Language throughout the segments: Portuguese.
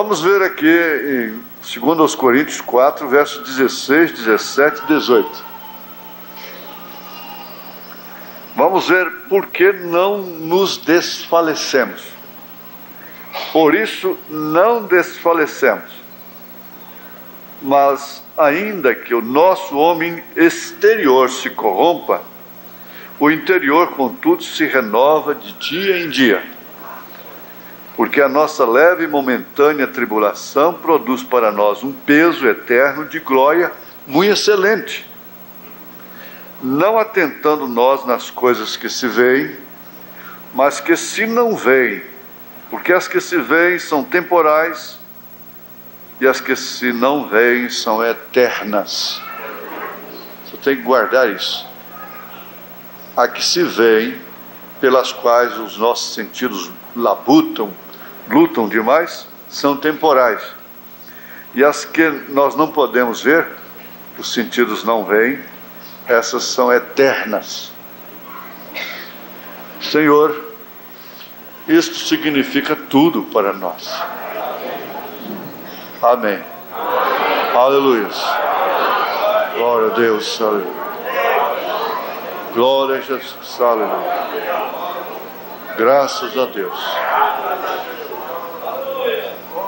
Vamos ver aqui em 2 Coríntios 4, versos 16, 17 e 18. Vamos ver por que não nos desfalecemos. Por isso não desfalecemos. Mas ainda que o nosso homem exterior se corrompa, o interior, contudo, se renova de dia em dia. Porque a nossa leve e momentânea tribulação produz para nós um peso eterno de glória muito excelente. Não atentando nós nas coisas que se veem, mas que se não veem, porque as que se veem são temporais e as que se não veem são eternas. Você tem que guardar isso. A que se veem, pelas quais os nossos sentidos lutam demais, são temporais. E as que nós não podemos ver, os sentidos não veem, essas são eternas. Senhor, isto significa tudo para nós. Amém. Aleluia. Glória a Deus. Aleluia. Glória a Jesus. Aleluia. Graças a Deus.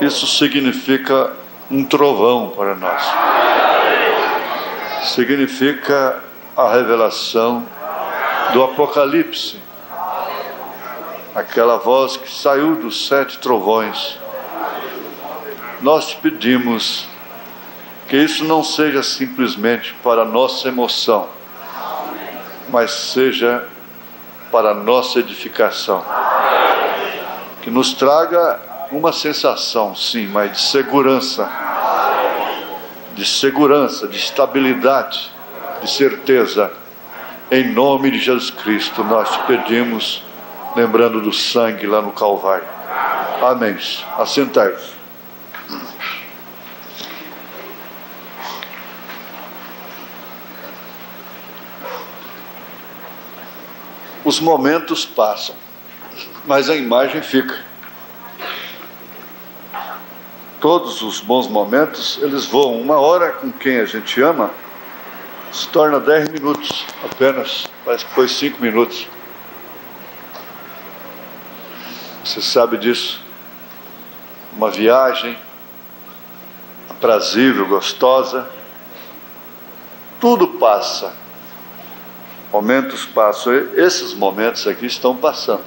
Isso significa um trovão para nós. Significa a revelação do Apocalipse. Aquela voz que saiu dos 7 trovões. Nós te pedimos que isso não seja simplesmente para a nossa emoção, mas seja para a nossa edificação. Que nos traga uma sensação, sim, mas de segurança, de estabilidade, de certeza. Em nome de Jesus Cristo, nós te pedimos, lembrando do sangue lá no Calvário. Amém. Assentai-vos. Os momentos passam, mas a imagem fica. Todos os bons momentos, eles voam. Uma hora com quem a gente ama, se torna 10 minutos apenas. Parece que foi 5 minutos. Você sabe disso. Uma viagem aprazível, gostosa. Tudo passa. Momentos passam. Esses momentos aqui estão passando.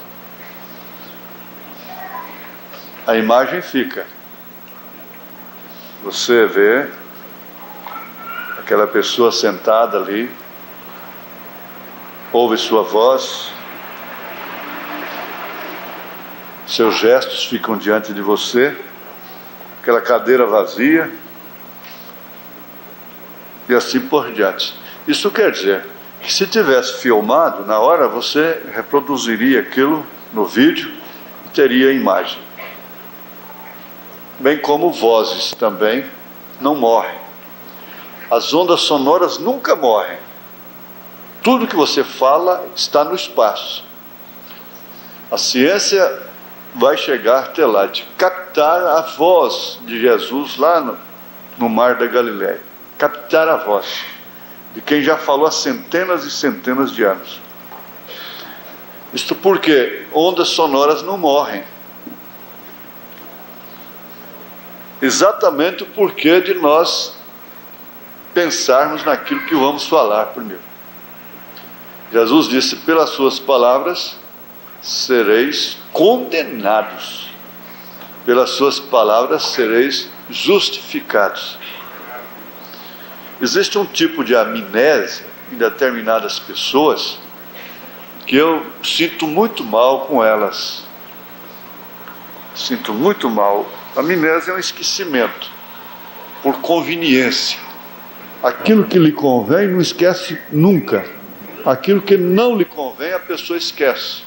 A imagem fica. Você vê aquela pessoa sentada ali, ouve sua voz, seus gestos ficam diante de você, aquela cadeira vazia, e assim por diante. Isso quer dizer que se tivesse filmado, na hora você reproduziria aquilo no vídeo e teria a imagem. Bem como vozes também não morrem. As ondas sonoras nunca morrem. Tudo que você fala está no espaço. A ciência vai chegar até lá, de captar a voz de Jesus lá no mar da Galileia. Captar a voz de quem já falou há centenas e centenas de anos. Isto porque ondas sonoras não morrem. Exatamente o porquê de nós pensarmos naquilo que vamos falar primeiro. Jesus disse: pelas suas palavras sereis condenados, pelas suas palavras sereis justificados. Existe um tipo de amnésia em determinadas pessoas que eu sinto muito mal com elas. Sinto muito mal. A amnésia é um esquecimento, por conveniência. Aquilo que lhe convém não esquece nunca. Aquilo que não lhe convém a pessoa esquece.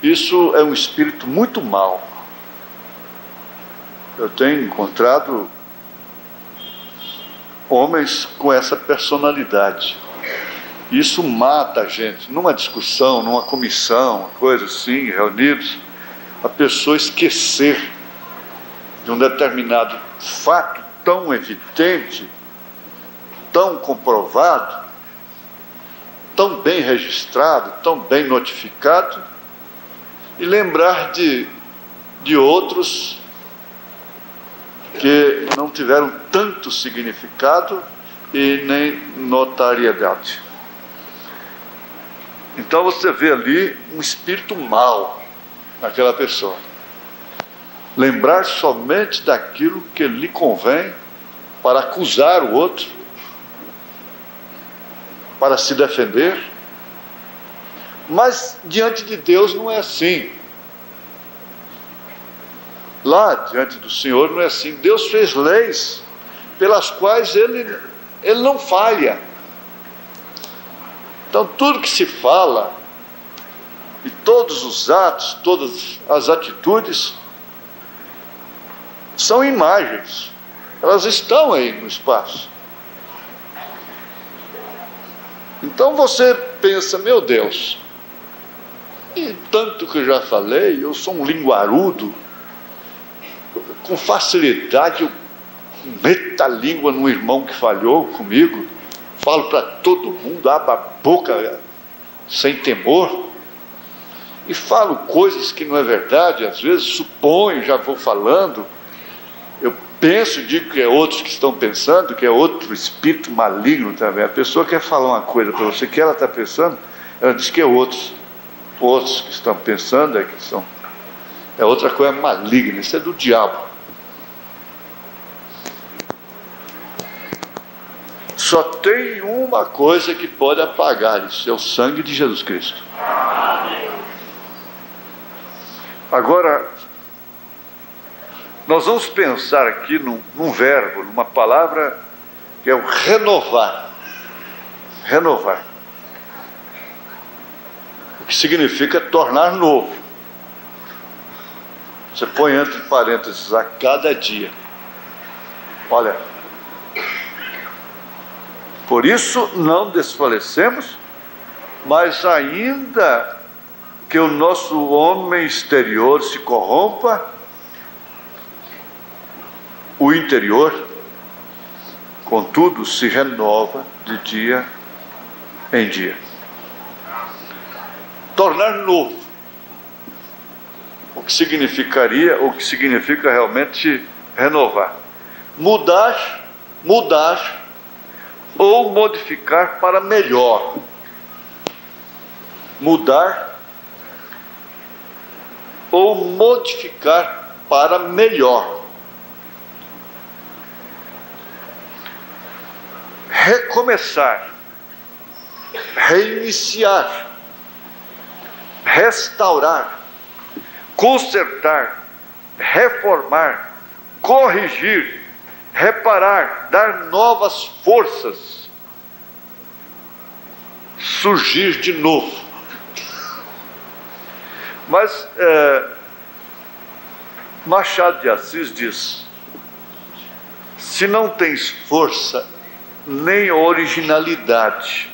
Isso é um espírito muito mau. Eu tenho encontrado homens com essa personalidade. Isso mata a gente. Numa discussão, numa comissão, coisa assim, reunidos, a pessoa esquecer de um determinado fato tão evidente, tão comprovado, tão bem registrado, tão bem notificado, e lembrar de outros que não tiveram tanto significado e nem notariedade. Então você vê ali um espírito mau naquela pessoa. Lembrar somente daquilo que lhe convém para acusar o outro, para se defender. Mas diante de Deus não é assim. Lá diante do Senhor não é assim. Deus fez leis pelas quais Ele não falha. Então tudo que se fala, e todos os atos, todas as atitudes, são imagens. Elas estão aí no espaço. Então você pensa, meu Deus, e tanto que eu já falei, eu sou um linguarudo, com facilidade eu meto a língua no irmão que falhou comigo, falo para todo mundo, abro a boca sem temor, e falo coisas que não é verdade, às vezes suponho, já vou falando, eu penso, digo que é outros que estão pensando, que é outro espírito maligno também. A pessoa quer falar uma coisa para você que ela está pensando, ela diz que é outros que estão pensando, é outra coisa maligna, isso é do diabo. Só tem uma coisa que pode apagar isso, é o sangue de Jesus Cristo. Agora, nós vamos pensar aqui num verbo, numa palavra que é o renovar. Renovar. O que significa tornar novo. Você põe entre parênteses a cada dia. Olha, por isso não desfalecemos, mas ainda que o nosso homem exterior se corrompa, o interior, contudo, se renova de dia em dia. Tornar novo. O que significa realmente renovar. Mudar ou modificar para melhor. Mudar ou modificar para melhor. Recomeçar, reiniciar, restaurar, consertar, reformar, corrigir, reparar, dar novas forças, surgir de novo. Mas Machado de Assis diz: se não tens força nem originalidade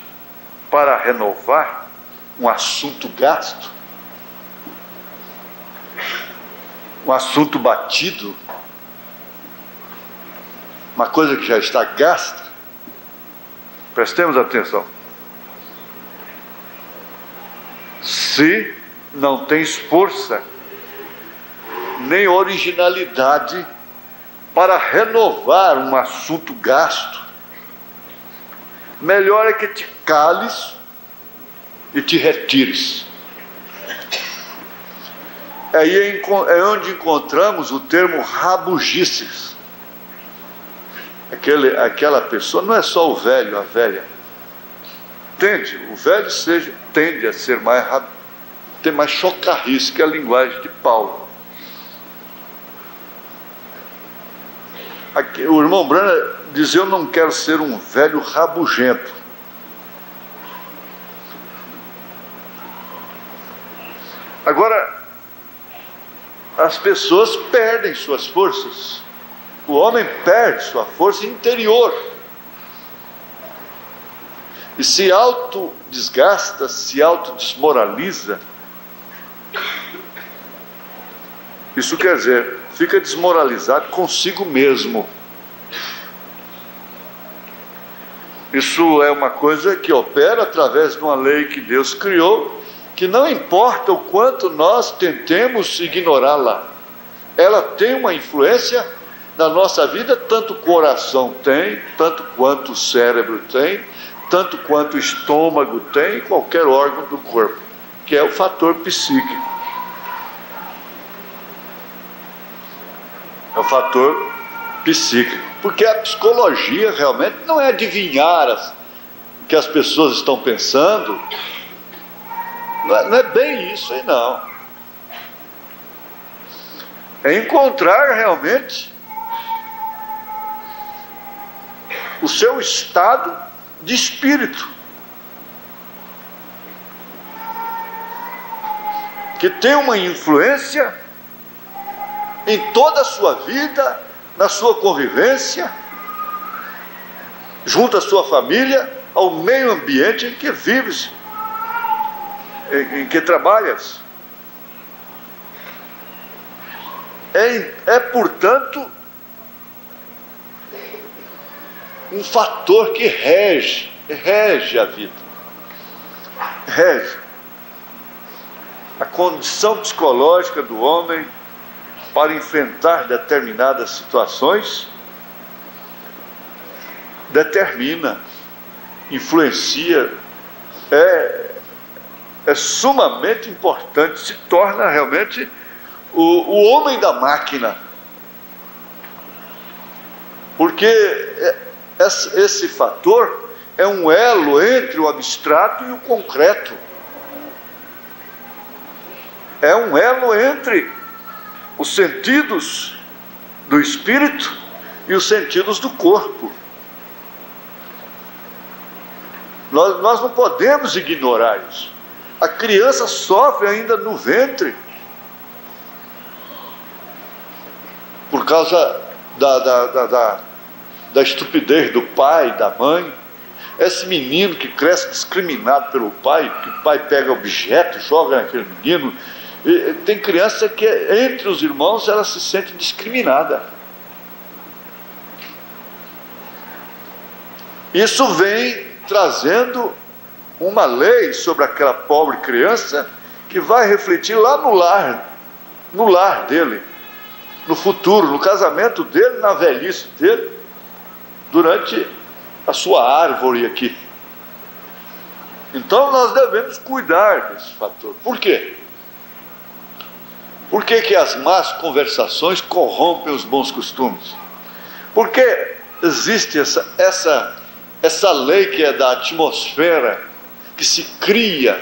para renovar um assunto gasto, um assunto batido, uma coisa que já está gasta, prestemos atenção. Se não tens força nem originalidade para renovar um assunto gasto, melhor é que te cales e te retires. Aí é onde encontramos o termo rabugices. Aquela pessoa, não é só o velho, a velha. Entende? O velho tende a ser tem mais chocarrice, que é a linguagem de Paulo. Aqui, o irmão Branham diz: eu não quero ser um velho rabugento. Agora, as pessoas perdem suas forças. O homem perde sua força interior. E se autodesgasta, se autodesmoraliza. Isso quer dizer, fica desmoralizado consigo mesmo. Isso é uma coisa que opera através de uma lei que Deus criou, que não importa o quanto nós tentemos ignorá-la, ela tem uma influência na nossa vida, tanto o coração tem, tanto quanto o cérebro tem, tanto quanto o estômago tem, qualquer órgão do corpo, que é o fator psíquico. É o fator psíquico. Porque a psicologia realmente não é adivinhar o que as pessoas estão pensando. Não é bem isso aí, não. É encontrar realmente o seu estado de espírito, que tem uma influência em toda a sua vida, na sua convivência, junto à sua família, ao meio ambiente em que vives, em que trabalhas. Portanto, um fator que rege a vida, rege a condição psicológica do homem para enfrentar determinadas situações, determina, influencia, é sumamente importante, se torna realmente o homem da máquina, porque esse fator é um elo entre o abstrato e o concreto, é um elo entre os sentidos do espírito e os sentidos do corpo. Nós não podemos ignorar isso. A criança sofre ainda no ventre por causa da estupidez do pai e da mãe. Esse menino que cresce discriminado pelo pai, que o pai pega objeto, joga naquele menino. E tem criança que entre os irmãos ela se sente discriminada. Isso vem trazendo uma lei sobre aquela pobre criança que vai refletir lá no lar dele, no futuro, no casamento dele, na velhice dele, durante a sua árvore aqui. Então nós devemos cuidar desse fator. Por quê? Por que as más conversações corrompem os bons costumes? Porque existe essa lei que é da atmosfera, que se cria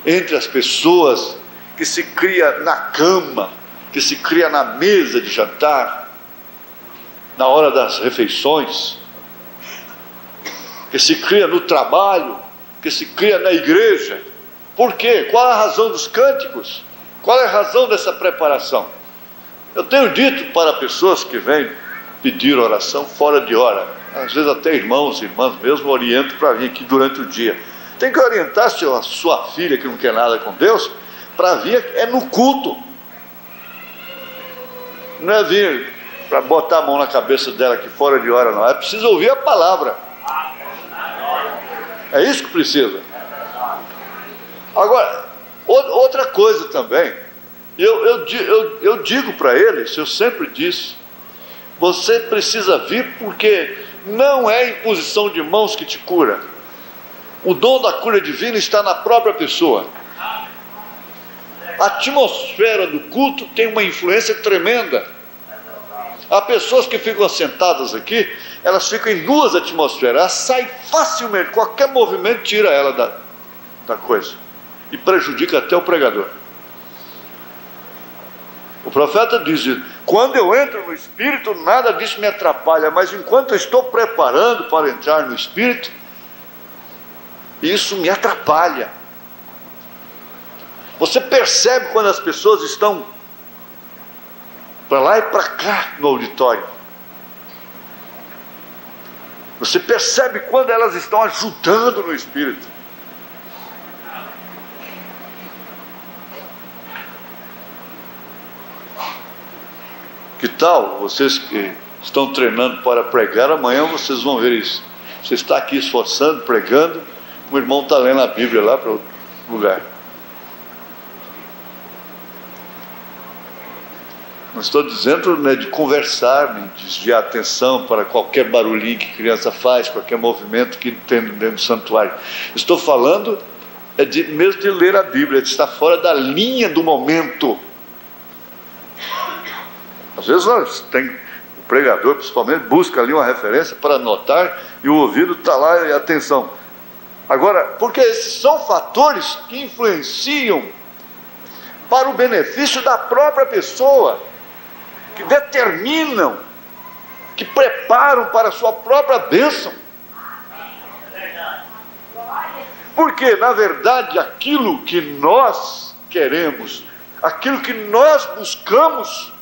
entre as pessoas, que se cria na cama, que se cria na mesa de jantar, na hora das refeições, que se cria no trabalho, que se cria na igreja. Por quê? Qual a razão dos cânticos? Qual é a razão dessa preparação? Eu tenho dito para pessoas que vêm pedir oração fora de hora, às vezes até irmãos e irmãs mesmo orientam para vir aqui durante o dia. Tem que orientar a sua filha que não quer nada com Deus, para vir no culto. Não é vir para botar a mão na cabeça dela aqui fora de hora, não. É preciso ouvir a palavra. É isso que precisa. Agora, outra coisa também, eu digo para eles, eu sempre disse, você precisa vir porque não é imposição de mãos que te cura. O dom da cura divina está na própria pessoa. A atmosfera do culto tem uma influência tremenda. Há pessoas que ficam sentadas aqui, elas ficam em duas atmosferas, elas saem facilmente, qualquer movimento tira ela da coisa e prejudica até o pregador. O profeta diz: quando eu entro no Espírito, nada disso me atrapalha, mas enquanto eu estou preparando para entrar no Espírito, isso me atrapalha. Você percebe quando as pessoas estão para lá e para cá no auditório. Você percebe quando elas estão ajudando no Espírito. Que tal vocês que estão treinando para pregar, amanhã vocês vão ver isso. Você está aqui esforçando, pregando, o irmão está lendo a Bíblia lá para outro lugar. Não estou dizendo, né, de conversar, nem desviar a atenção para qualquer barulhinho que a criança faz, qualquer movimento que tem dentro do santuário. Estou falando mesmo de ler a Bíblia, de estar fora da linha do momento. Às vezes o pregador, principalmente, busca ali uma referência para anotar e o ouvido está lá e atenção. Agora, porque esses são fatores que influenciam para o benefício da própria pessoa, que determinam, que preparam para a sua própria bênção. Porque, na verdade, aquilo que nós queremos, aquilo que nós buscamos,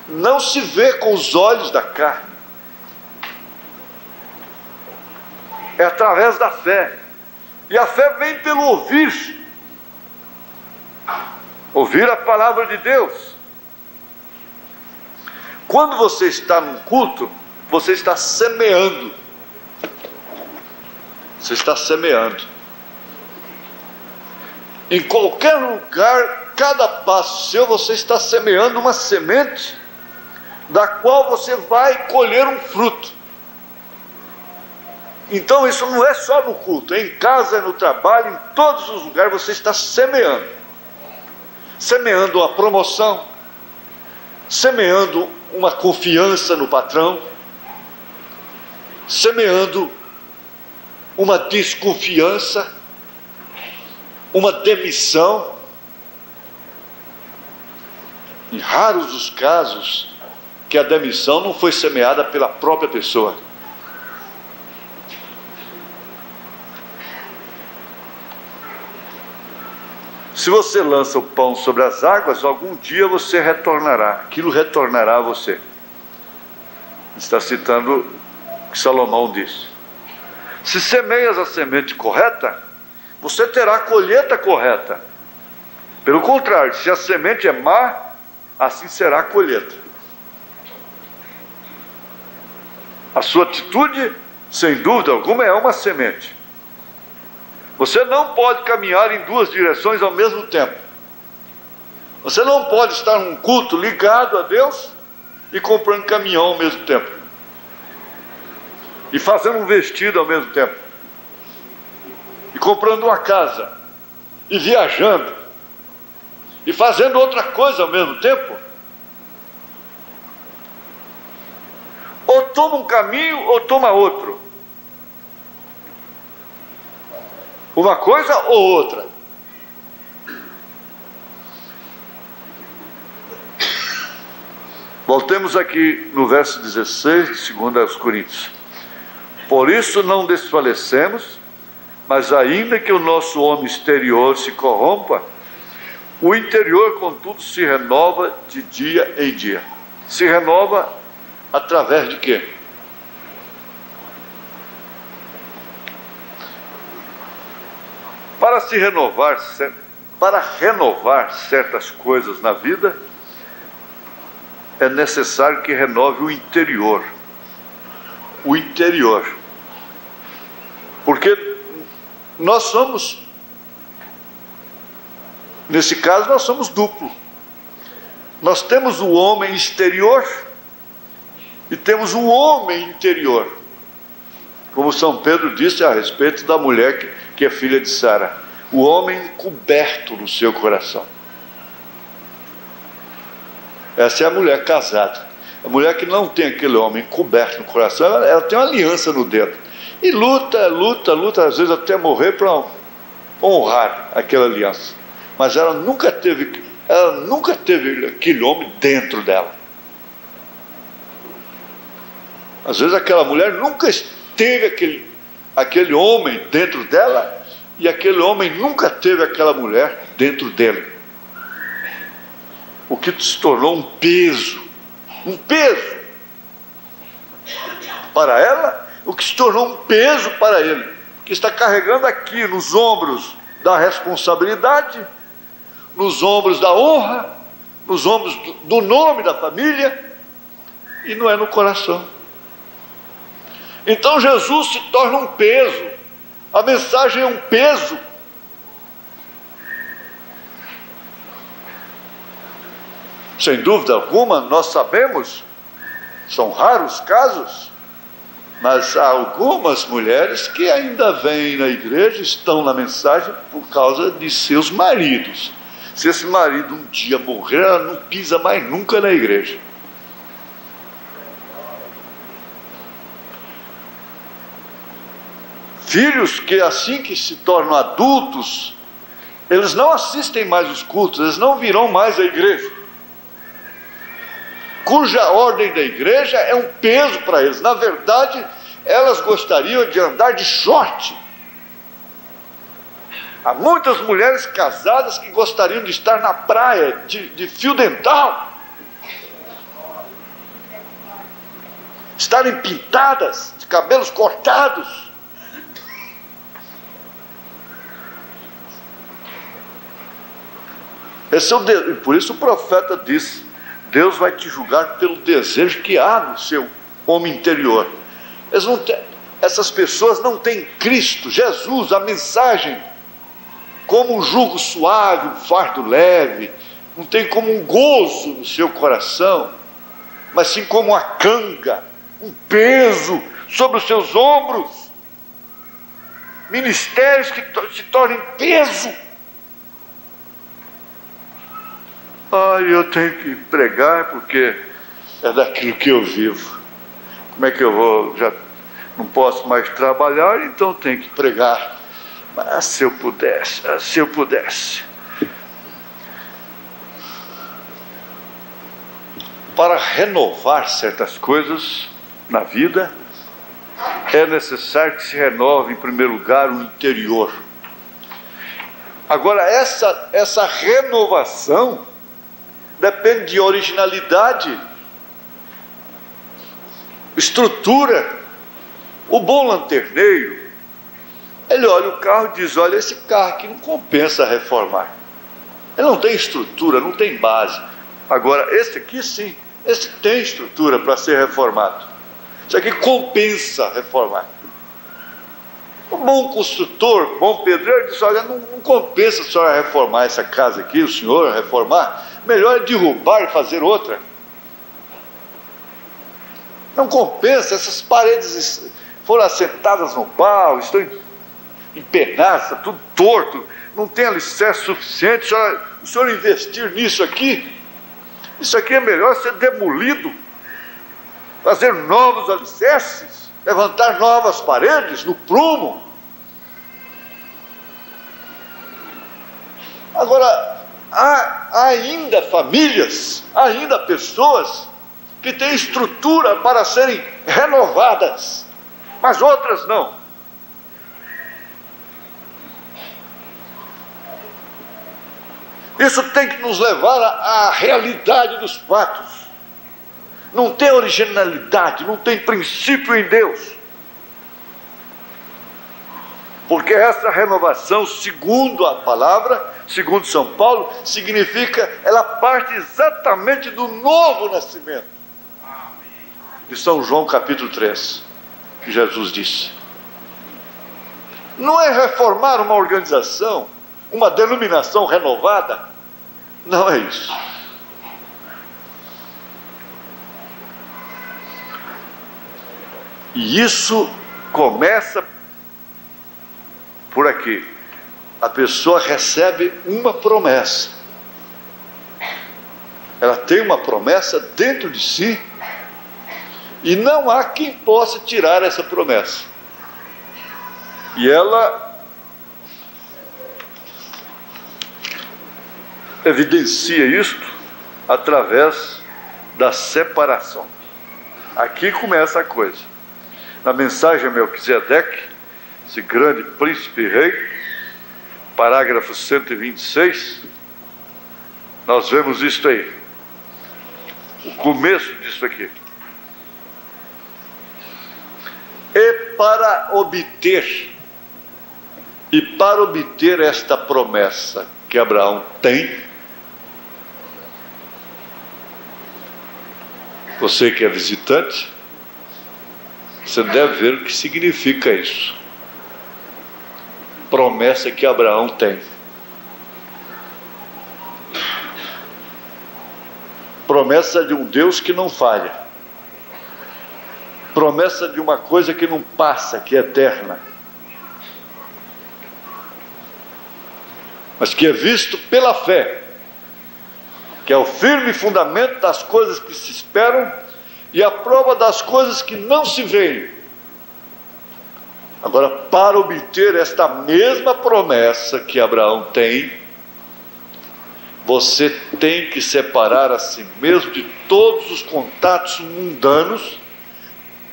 não se vê com os olhos da carne. É através da fé. E a fé vem pelo ouvir. Ouvir a palavra de Deus. Quando você está num culto, você está semeando. Você está semeando. Em qualquer lugar, cada passo seu, você está semeando uma semente, da qual você vai colher um fruto. Então isso não é só no culto, é em casa, é no trabalho, em todos os lugares você está semeando. Semeando uma promoção, semeando uma confiança no patrão, semeando uma desconfiança, uma demissão. Em raros os casos que a demissão não foi semeada pela própria pessoa. Se você lança o pão sobre as águas, algum dia você retornará, aquilo retornará a você. Está citando o que Salomão disse. Se semeias a semente correta, você terá a colheita correta. Pelo contrário, se a semente é má, assim será a colheita. A sua atitude, sem dúvida alguma, é uma semente. Você não pode caminhar em duas direções ao mesmo tempo. Você não pode estar num culto ligado a Deus e comprando caminhão ao mesmo tempo. E fazendo um vestido ao mesmo tempo. E comprando uma casa. E viajando. E fazendo outra coisa ao mesmo tempo. Ou toma um caminho ou toma outro. Uma coisa ou outra. Voltemos aqui no verso 16 de 2 Coríntios. Por isso não desfalecemos, mas ainda que o nosso homem exterior se corrompa, o interior, contudo, se renova de dia em dia. Se renova através de quê? Para renovar certas coisas na vida, é necessário que renove o interior. O interior. Porque nós somos, nesse caso, nós somos duplo. Nós temos o homem exterior e temos o homem interior. Como São Pedro disse a respeito da mulher que é filha de Sara, o homem encoberto no seu coração. Essa é a mulher casada. A mulher que não tem aquele homem encoberto no coração, ela tem uma aliança no dedo. E luta, às vezes até morrer para honrar aquela aliança. Mas ela nunca teve aquele homem dentro dela. Às vezes aquela mulher nunca teve aquele homem dentro dela, e aquele homem nunca teve aquela mulher dentro dele. O que se tornou um peso para ela, o que se tornou um peso para ele, que está carregando aqui nos ombros da responsabilidade, nos ombros da honra, nos ombros do nome da família e não é no coração. Então Jesus se torna um peso, a mensagem é um peso. Sem dúvida alguma, nós sabemos, são raros casos, mas há algumas mulheres que ainda vêm na igreja, estão na mensagem por causa de seus maridos. Se esse marido um dia morrer, ela não pisa mais nunca na igreja. Filhos que assim que se tornam adultos, eles não assistem mais os cultos, eles não virão mais à igreja, cuja ordem da igreja é um peso para eles. Na verdade, elas gostariam de andar de short. Há muitas mulheres casadas que gostariam de estar na praia de fio dental, estarem pintadas, de cabelos cortados. Esse é o por isso o profeta diz: Deus vai te julgar pelo desejo que há no seu homem interior. Essas pessoas não têm Cristo, Jesus, a mensagem, como um jugo suave, um fardo leve, não tem como um gozo no seu coração, mas sim como uma canga, um peso sobre os seus ombros, ministérios que se tornem peso. Eu tenho que pregar porque é daquilo que eu vivo. Como é que eu vou? Já não posso mais trabalhar, então tenho que pregar. Mas se eu pudesse. Para renovar certas coisas na vida, é necessário que se renove, em primeiro lugar, o interior. Agora, essa renovação depende de originalidade, estrutura. O bom lanterneiro, ele olha o carro e diz: olha, esse carro aqui não compensa reformar. Ele não tem estrutura, não tem base. Agora, esse aqui sim, esse tem estrutura para ser reformado. Isso aqui compensa reformar. O bom construtor, bom pedreiro, diz: olha, não compensa a senhora reformar essa casa aqui, o senhor reformar. Melhor é derrubar e fazer outra. Não compensa, essas paredes foram assentadas no pau, estão empenadas, tudo torto, não tem alicerce suficiente. O senhor investir nisso aqui, isso aqui é melhor ser demolido, fazer novos alicerces, levantar novas paredes no prumo. Agora, há ainda famílias, ainda pessoas que têm estrutura para serem renovadas, mas outras não. Isso tem que nos levar à realidade dos fatos. Não tem originalidade, não tem princípio em Deus. Porque essa renovação, segundo a palavra, segundo São Paulo, significa, ela parte exatamente do novo nascimento. De São João capítulo 3, que Jesus disse. Não é reformar uma organização, uma denominação renovada. Não é isso. E isso começa por aqui. A pessoa recebe uma promessa. Ela tem uma promessa dentro de si e não há quem possa tirar essa promessa. E ela evidencia isto através da separação. Aqui começa a coisa. Na mensagem a Melquisedeque, esse grande príncipe rei, parágrafo 126, nós vemos isto aí, o começo disso aqui. E para obter esta promessa que Abraão tem, Você que é visitante, você deve ver o que significa isso. Promessa que Abraão tem. Promessa de um Deus que não falha. Promessa de uma coisa que não passa, que é eterna. Mas que é visto pela fé, que é o firme fundamento das coisas que se esperam e a prova das coisas que não se veem. Agora, para obter esta mesma promessa que Abraão tem, você tem que separar a si mesmo de todos os contatos mundanos,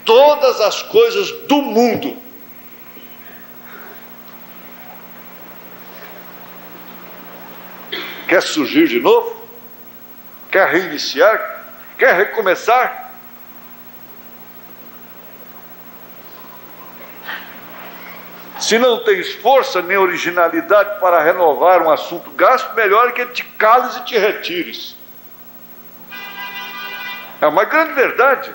todas as coisas do mundo. Quer surgir de novo? Quer reiniciar? Quer recomeçar? Se não tens força nem originalidade para renovar um assunto gasto, melhor que te cales e te retires. É uma grande verdade.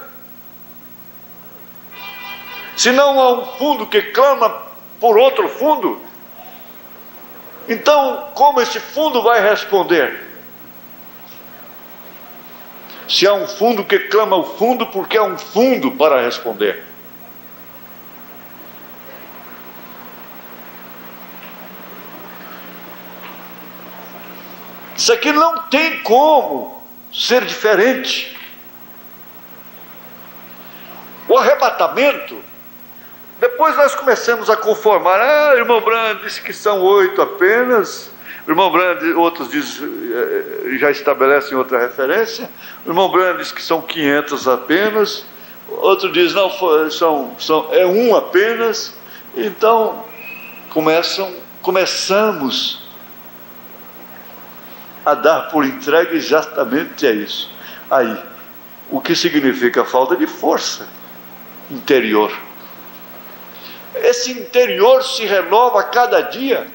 Se não há um fundo que clama por outro fundo, então como esse fundo vai responder? Se há um fundo que clama o fundo, porque há um fundo para responder. Isso aqui não tem como ser diferente. O arrebatamento, depois nós começamos a conformar. Irmão Brand disse que são 8 apenas. O irmão Brand, outros dizem, já estabelecem outra referência. O irmão Brand diz que são 500 apenas. Outro diz, não, é 1 apenas. Então, começamos a dar por entregue exatamente a isso. Aí, o que significa falta de força interior. Esse interior se renova a cada dia.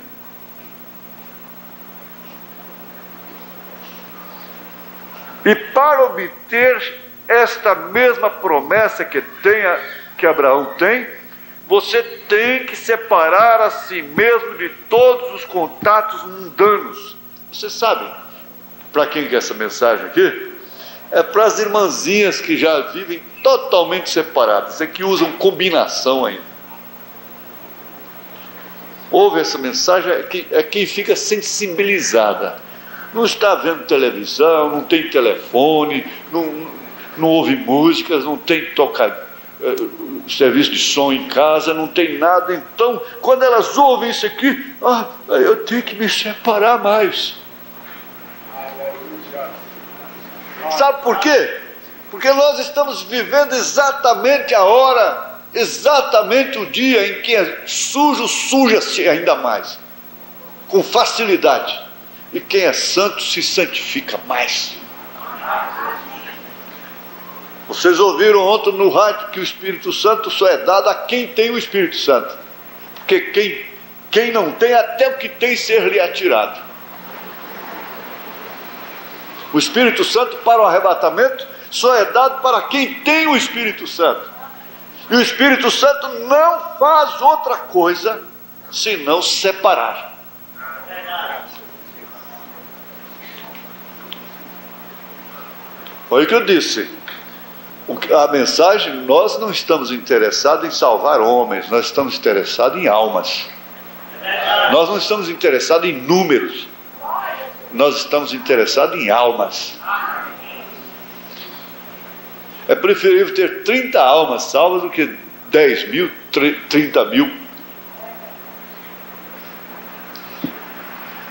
E para obter esta mesma promessa que Abraão tem, você tem que separar a si mesmo de todos os contatos mundanos. Você sabe para quem que é essa mensagem aqui? É para as irmãzinhas que já vivem totalmente separadas, é que usam combinação ainda. Ouve essa mensagem, é quem fica sensibilizada. Não está vendo televisão, não tem telefone, não ouve músicas, não tem serviço de som em casa, não tem nada. Então, quando elas ouvem isso aqui, eu tenho que me separar mais. Sabe por quê? Porque nós estamos vivendo exatamente a hora, exatamente o dia em que é sujo, suja-se ainda mais, com facilidade. E quem é santo se santifica mais. Vocês ouviram ontem no rádio que o Espírito Santo só é dado a quem tem o Espírito Santo. Porque quem não tem, até o que tem ser-lhe atirado. O Espírito Santo para o arrebatamento só é dado para quem tem o Espírito Santo. E o Espírito Santo não faz outra coisa senão separar. Olha o que eu disse. A mensagem, nós não estamos interessados em salvar homens, nós estamos interessados em almas. Nós não estamos interessados em números, nós estamos interessados em almas. É preferível ter 30 almas salvas do que 10 mil, 30 mil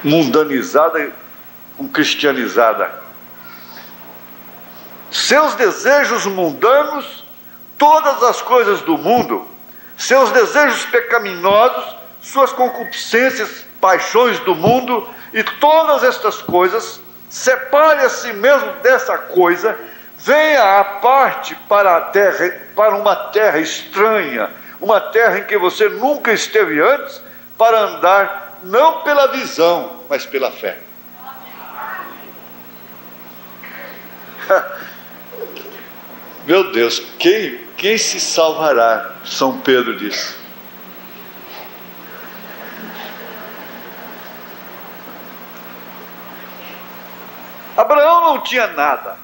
mundanizada com cristianizada. Seus desejos mundanos, todas as coisas do mundo, seus desejos pecaminosos, suas concupiscências, paixões do mundo e todas estas coisas, separe a si mesmo dessa coisa, venha à parte para a terra, para uma terra estranha, uma terra em que você nunca esteve antes, para andar não pela visão, mas pela fé. Meu Deus, quem se salvará? São Pedro disse. Abraão não tinha nada.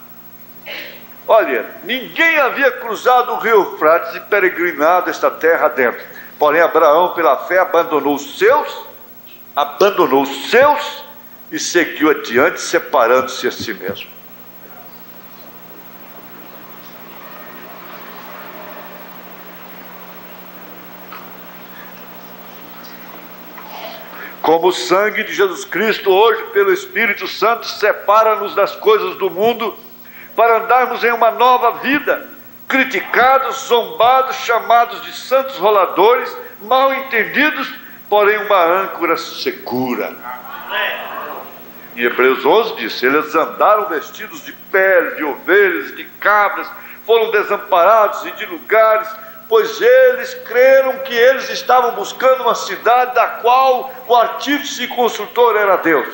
Olha, ninguém havia cruzado o rio Eufrates e peregrinado esta terra dentro. Porém, Abraão, pela fé, abandonou os seus e seguiu adiante, separando-se a si mesmo. Como o sangue de Jesus Cristo, hoje, pelo Espírito Santo, separa-nos das coisas do mundo para andarmos em uma nova vida, criticados, zombados, chamados de santos roladores, mal entendidos, porém uma âncora segura. Em Hebreus 11 diz: eles andaram vestidos de pele, de ovelhas, de cabras, foram desamparados e de lugares, pois eles creram que eles estavam buscando uma cidade da qual o artífice e construtor era Deus.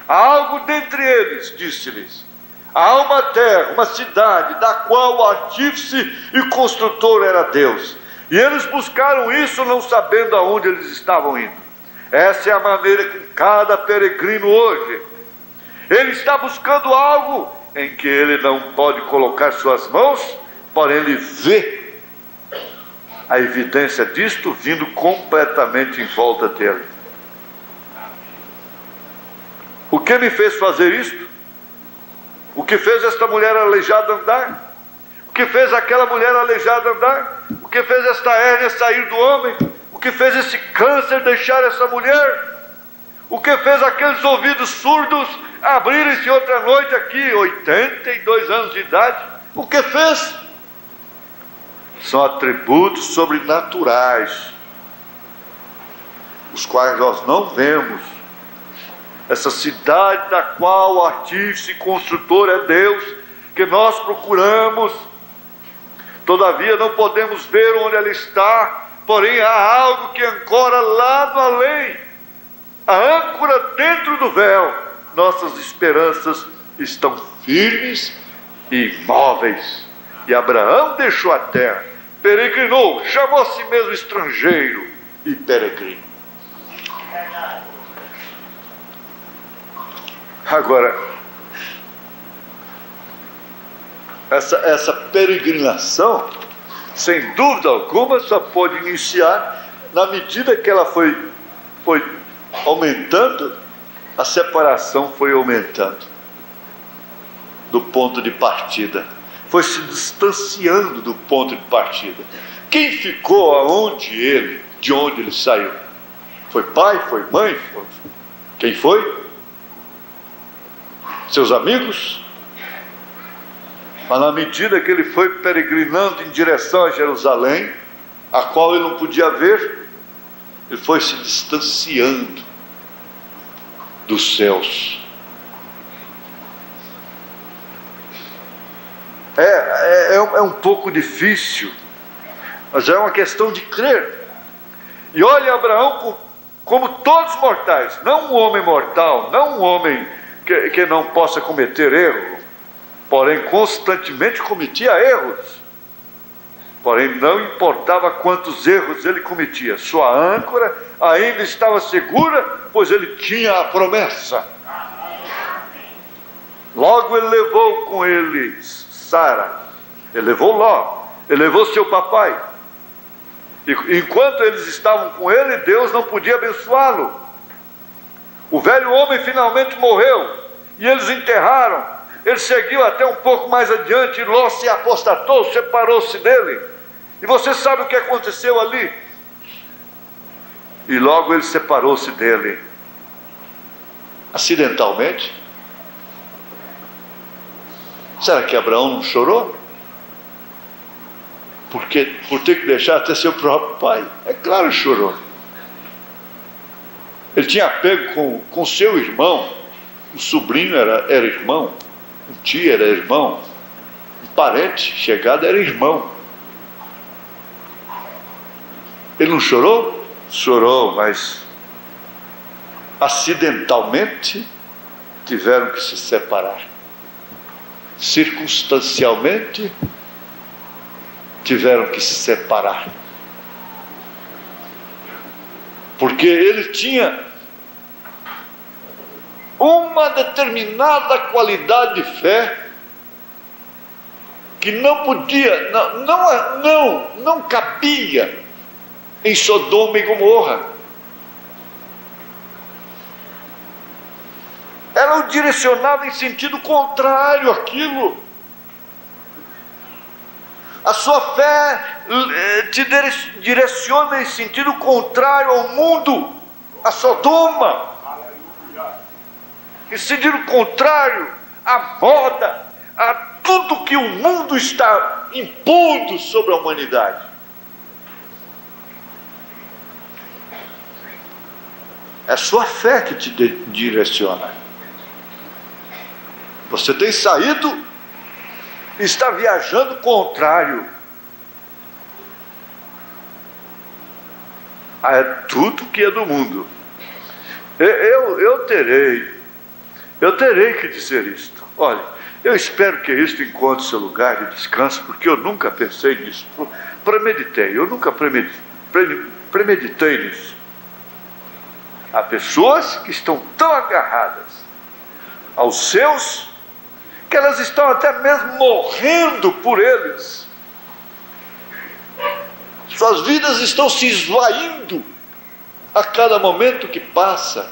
Há algo dentre eles, disse-lhes, há uma terra, uma cidade, da qual o artífice e construtor era Deus. E eles buscaram isso, não sabendo aonde eles estavam indo. Essa é a maneira que cada peregrino hoje, ele está buscando algo em que ele não pode colocar suas mãos, porém ele vê a evidência disto vindo completamente em volta dele. O que me fez fazer isto? O que fez esta mulher aleijada andar? O que fez aquela mulher aleijada andar? O que fez esta hérnia sair do homem? O que fez esse câncer deixar essa mulher? O que fez aqueles ouvidos surdos abrirem-se outra noite aqui, 82 anos de idade? O que fez? São atributos sobrenaturais, os quais nós não vemos. Essa cidade da qual o artífice e construtor é Deus, que nós procuramos, todavia não podemos ver onde ela está, porém há algo que ancora lá no além, a âncora dentro do véu. Nossas esperanças estão firmes e imóveis. E Abraão deixou a terra, peregrinou, chamou a si mesmo estrangeiro e peregrino. Agora, essa peregrinação, sem dúvida alguma, só pode iniciar na medida que ela foi aumentando, a separação foi aumentando do ponto de partida, foi se distanciando do ponto de partida. Quem ficou de onde ele saiu? Foi pai, foi mãe? Quem foi? Seus amigos? Mas na medida que ele foi peregrinando em direção a Jerusalém, a qual ele não podia ver, ele foi se distanciando dos céus. É um pouco difícil, mas é uma questão de crer. E olha Abraão como todos mortais, não um homem mortal, não um homem que não possa cometer erro, porém constantemente cometia erros. Porém não importava quantos erros ele cometia, sua âncora ainda estava segura, pois ele tinha a promessa. Logo ele levou com ele Sara, ele levou Ló, ele levou seu papai. E enquanto eles estavam com ele, Deus não podia abençoá-lo. O velho homem finalmente morreu e eles enterraram. Ele seguiu até um pouco mais adiante e Ló se apostatou, separou-se dele. E você sabe o que aconteceu ali? E logo ele separou-se dele, acidentalmente. Será que Abraão não chorou? Por ter que deixar até seu próprio pai? É claro que chorou. Ele tinha apego com seu irmão. O sobrinho era irmão, o tio era irmão, o parente chegado era irmão. Ele não chorou? Chorou, mas acidentalmente tiveram que se separar. Circunstancialmente tiveram que se separar. Porque ele tinha uma determinada qualidade de fé que não podia, não cabia em Sodoma e Gomorra. Ela o direcionava em sentido contrário àquilo. A sua fé te direciona em sentido contrário ao mundo, a Sodoma. Em sentido contrário à moda, a tudo que o mundo está impondo sobre a humanidade. É a sua fé que te direciona. Você tem saído e está viajando contrário a tudo que é do mundo. Eu terei que dizer isto. Olha, eu espero que isto encontre seu lugar de descanso, porque eu nunca pensei nisso. Eu nunca premeditei nisso. Há pessoas que estão tão agarradas aos seus, que elas estão até mesmo morrendo por eles. Suas vidas estão se esvaindo a cada momento que passa.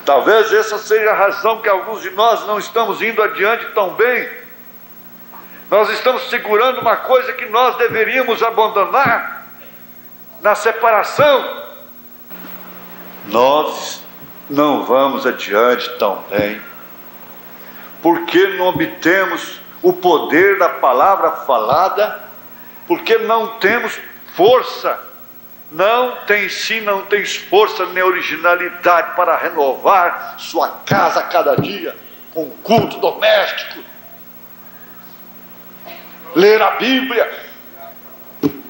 Talvez essa seja a razão que alguns de nós não estamos indo adiante tão bem. Nós estamos segurando uma coisa que nós deveríamos abandonar na separação. Nós não vamos adiante tão bem, porque não obtemos o poder da palavra falada, porque não temos força, não tens força nem originalidade para renovar sua casa a cada dia, com culto doméstico, ler a Bíblia,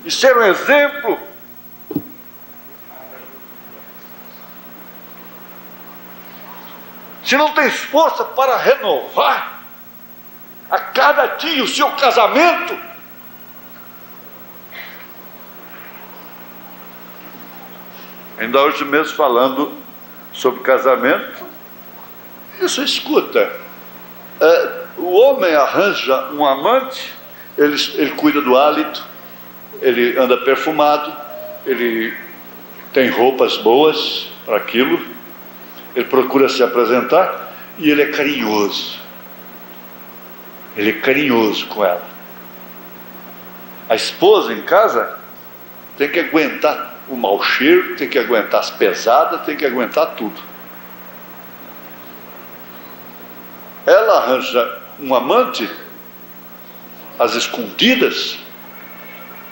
e ser um exemplo. Se não tens força para renovar a cada dia o seu casamento, ainda hoje mesmo falando sobre casamento, isso escuta, o homem arranja um amante, ele cuida do hálito, ele anda perfumado, ele tem roupas boas para aquilo, ele procura se apresentar e ele é carinhoso. Ele é carinhoso com ela. A esposa em casa tem que aguentar o mau cheiro, tem que aguentar as pesadas, tem que aguentar tudo. Ela arranja um amante às escondidas,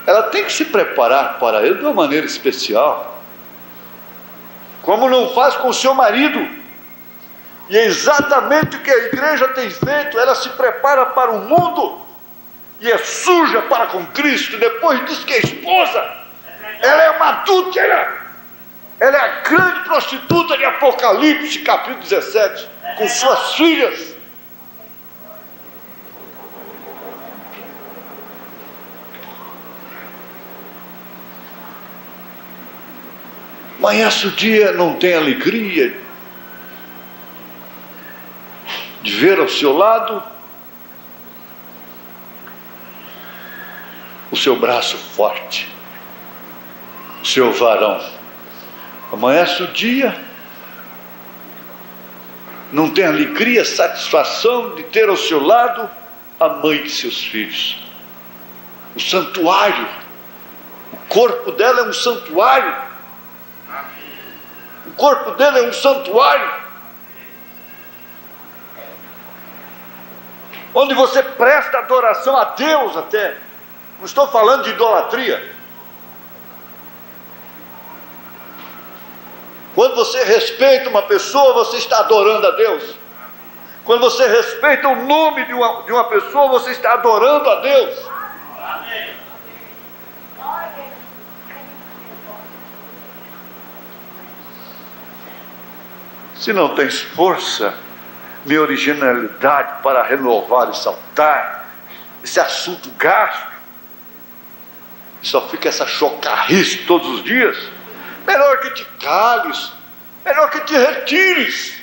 ela tem que se preparar para ele de uma maneira especial, como não faz com o seu marido. E é exatamente o que a igreja tem feito. Ela se prepara para o mundo e é suja para com Cristo. Depois diz que a esposa, ela é uma adúltera, ela é a grande prostituta de Apocalipse capítulo 17, com suas filhas. Amanhece o dia, não tem alegria de ver ao seu lado o seu braço forte, o seu varão. Amanhece o dia, não tem alegria, satisfação de ter ao seu lado a mãe de seus filhos, o santuário. O corpo dela é um santuário. O corpo dele é um santuário, onde você presta adoração a Deus até. Não estou falando de idolatria. Quando você respeita uma pessoa, você está adorando a Deus. Quando você respeita o nome de uma pessoa, você está adorando a Deus. Se não tens força nem originalidade para renovar esse altar, esse assunto gasto, só fica essa chocarrice todos os dias, melhor que te cales, melhor que te retires.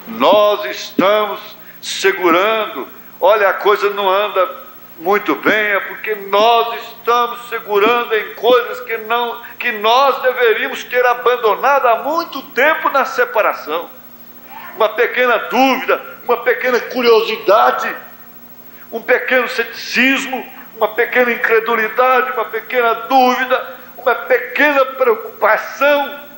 Nós estamos segurando, olha, a coisa não anda muito bem, é porque nós estamos segurando em coisas que nós deveríamos ter abandonado há muito tempo na separação. Uma pequena dúvida, uma pequena curiosidade, um pequeno ceticismo, uma pequena incredulidade, uma pequena dúvida, uma pequena preocupação.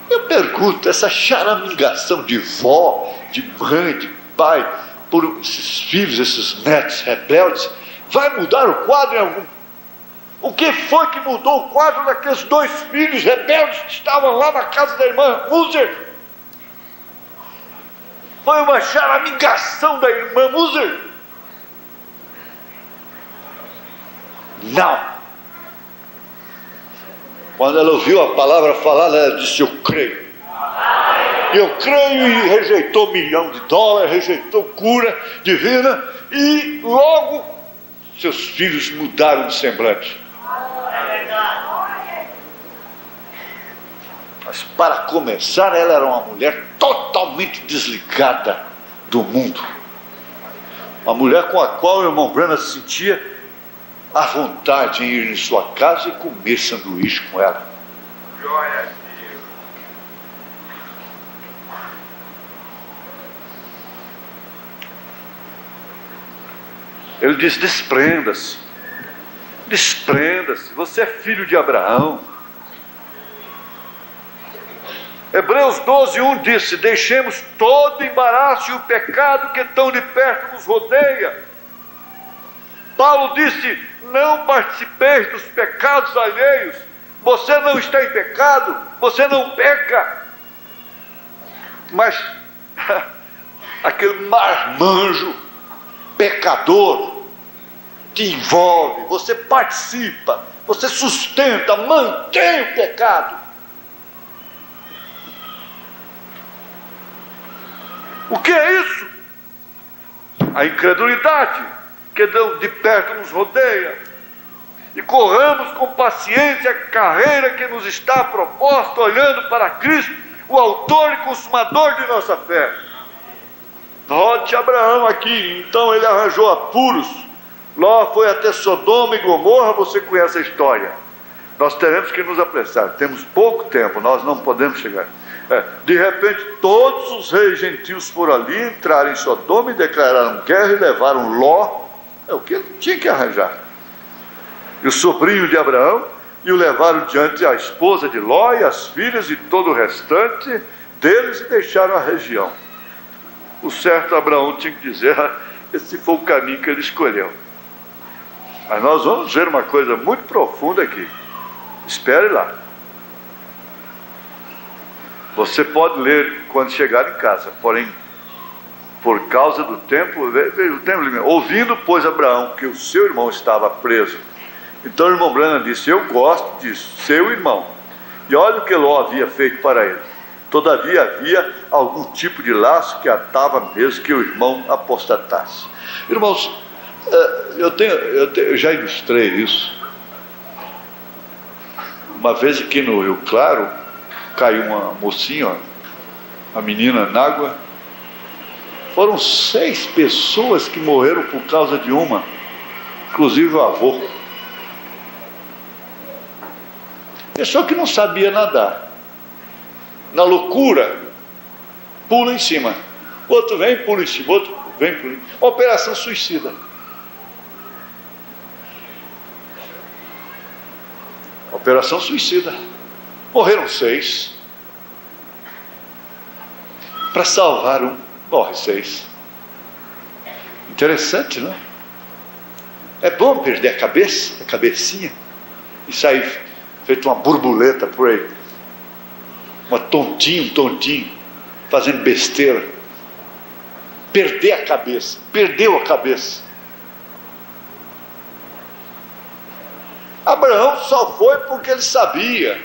Eu pergunto, essa charamingação de vó, de mãe, de pai, por esses filhos, esses netos rebeldes, vai mudar o quadro em algum? O que foi que mudou o quadro daqueles 2 filhos rebeldes que estavam lá na casa da irmã Muser? Foi uma charamingação da irmã Muser? Não. Quando ela ouviu a palavra falada, ela disse: eu creio. Eu creio, e rejeitou $1 milhão, rejeitou cura divina, e logo seus filhos mudaram de semblante. Mas para começar, ela era uma mulher totalmente desligada do mundo. Uma mulher com a qual o irmão Branham se sentia à vontade em ir em sua casa e comer sanduíche com ela. Glória a Deus. Ele diz: desprenda-se, desprenda-se, você é filho de Abraão. Hebreus 12:1 disse: deixemos todo embaraço e o pecado que tão de perto nos rodeia. Paulo disse: não participeis dos pecados alheios. Você não está em pecado, você não peca. Mas aquele marmanjo pecador te envolve, você participa, você sustenta, mantém o pecado. O que é isso? A incredulidade que de perto nos rodeia. E corramos com paciência a carreira que nos está proposta, olhando para Cristo, o autor e consumador de nossa fé. Note Abraão aqui, então ele arranjou apuros. Ló foi até Sodoma e Gomorra, você conhece a história. Nós teremos que nos apressar, temos pouco tempo, nós não podemos chegar. De repente todos os reis gentios foram ali, entraram em Sodoma e declararam guerra e levaram Ló. É o que ele tinha que arranjar. E o sobrinho de Abraão, e o levaram diante a esposa de Ló e as filhas e todo o restante deles, e deixaram a região. O certo Abraão tinha que dizer: esse foi o caminho que ele escolheu. Mas nós vamos ver uma coisa muito profunda aqui. Espere lá. Você pode ler quando chegar em casa, porém, por causa do tempo, ouvindo, pois, Abraão que o seu irmão estava preso. Então o irmão Branham disse: eu gosto disso, seu irmão. E olha o que Ló havia feito para ele. Todavia havia algum tipo de laço que atava mesmo que o irmão apostatasse. Irmãos, eu já ilustrei isso. Uma vez aqui no Rio Claro, caiu uma mocinha, uma menina na água. Foram 6 pessoas que morreram por causa de uma, inclusive o avô. Pessoa que não sabia nadar. Na loucura, pula em cima. Outro vem, pula em cima. Outro vem, pula em cima. Operação suicida. Operação suicida. Morreram 6. Para salvar um, morre 6. Interessante, não? É bom perder a cabeça, a cabecinha, e sair feito uma borboleta por aí. Um tontinho, fazendo besteira. Perder a cabeça. Perdeu a cabeça. Abraão só foi porque ele sabia.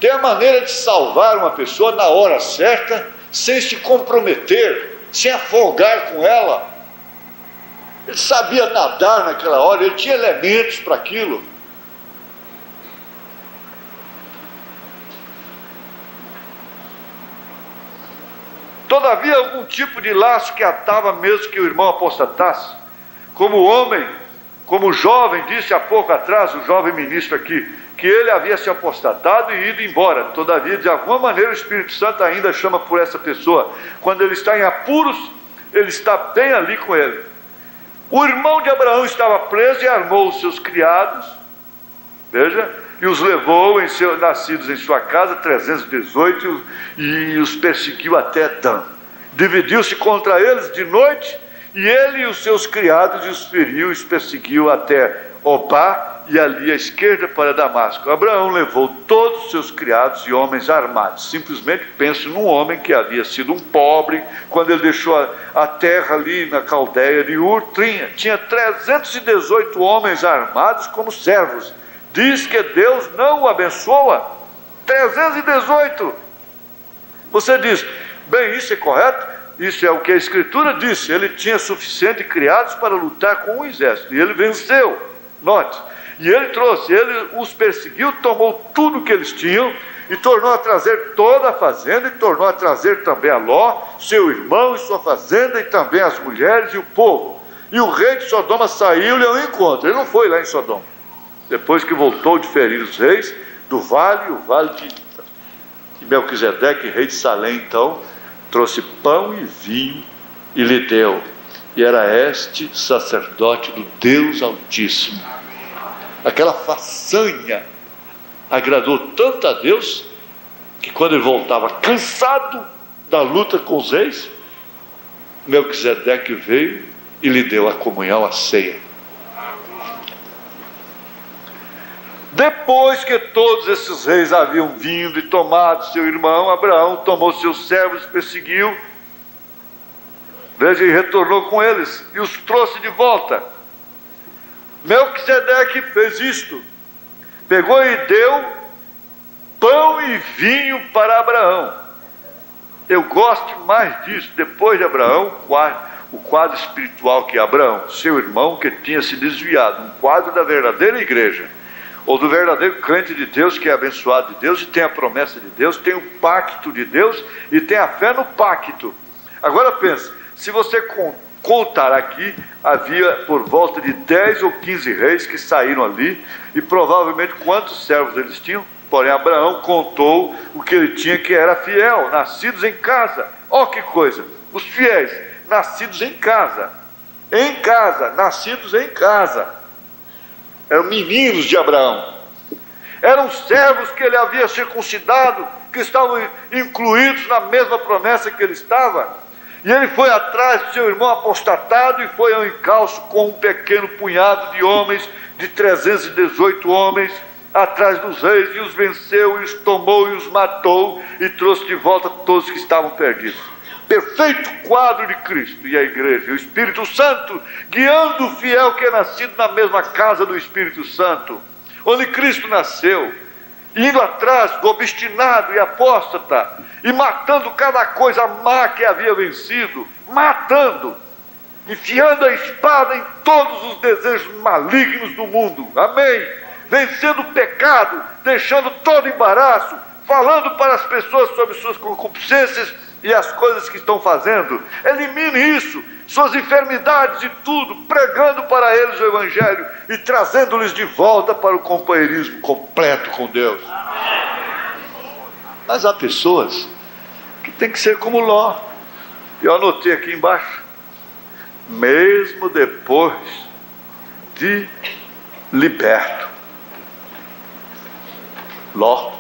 Tem a maneira de salvar uma pessoa na hora certa, sem se comprometer, sem afogar com ela. Ele sabia nadar naquela hora, ele tinha elementos para aquilo. Todavia, algum tipo de laço que atava mesmo que o irmão apostatasse. Como homem, como jovem, disse há pouco atrás, o jovem ministro aqui, que ele havia se apostatado e ido embora. Todavia, de alguma maneira, o Espírito Santo ainda chama por essa pessoa. Quando ele está em apuros, ele está bem ali com ele. O irmão de Abraão estava preso e armou os seus criados, veja, e os levou, nascidos em sua casa, 318, e os perseguiu até Dan. Dividiu-se contra eles de noite, e ele e os seus criados os feriu e os perseguiu até Opá, e ali à esquerda para Damasco. Abraão levou todos os seus criados e homens armados. Simplesmente pense num homem que havia sido um pobre, quando ele deixou a terra ali na Caldeia de Ur, tinha 318 homens armados como servos. Diz que Deus não o abençoa. 318. Você diz, bem, isso é correto? Isso é o que a Escritura disse. Ele tinha suficiente criados para lutar com o exército, e ele venceu. Note, e ele os perseguiu, tomou tudo que eles tinham, e tornou a trazer toda a fazenda, e tornou a trazer também a Ló, seu irmão e sua fazenda, e também as mulheres e o povo. E o rei de Sodoma saiu-lhe ao encontro. Ele não foi lá em Sodoma. Depois que voltou de ferir os reis do vale, o vale de Melquisedeque, rei de Salém, então, trouxe pão e vinho e lhe deu. E era este sacerdote do Deus Altíssimo. Aquela façanha agradou tanto a Deus, que quando ele voltava cansado da luta com os reis, Melquisedeque veio e lhe deu a comunhão, a ceia. Depois que todos esses reis haviam vindo e tomado seu irmão, Abraão tomou seus servos, perseguiu, veja, e retornou com eles, e os trouxe de volta. Melquisedeque fez isto, pegou e deu pão e vinho para Abraão. Eu gosto mais disso, depois de Abraão, o quadro espiritual que Abraão, seu irmão, que tinha se desviado, um quadro da verdadeira igreja, ou do verdadeiro crente de Deus, que é abençoado de Deus, e tem a promessa de Deus, tem o pacto de Deus, e tem a fé no pacto. Agora pense, se você contar aqui, havia por volta de 10 ou 15 reis que saíram ali, e provavelmente quantos servos eles tinham? Porém, Abraão contou o que ele tinha, que era fiel, nascidos em casa. Olha que coisa, os fiéis, nascidos em casa, nascidos em casa. Eram meninos de Abraão, eram servos que ele havia circuncidado, que estavam incluídos na mesma promessa que ele estava. E ele foi atrás do seu irmão apostatado e foi ao encalço com um pequeno punhado de homens, de 318 homens, atrás dos reis, e os venceu, e os tomou, e os matou, e trouxe de volta todos que estavam perdidos. Perfeito quadro de Cristo e a igreja, o Espírito Santo guiando o fiel que é nascido na mesma casa do Espírito Santo, onde Cristo nasceu, indo atrás do obstinado e apóstata, e matando cada coisa má que havia vencido, matando, enfiando a espada em todos os desejos malignos do mundo, amém, vencendo o pecado, deixando todo embaraço, falando para as pessoas sobre suas concupiscências e as coisas que estão fazendo. Elimine isso, suas enfermidades e tudo, pregando para eles o Evangelho e trazendo-lhes de volta para o companheirismo completo com Deus. Mas há pessoas que tem que ser como Ló. Eu anotei aqui embaixo, mesmo depois de liberto, Ló,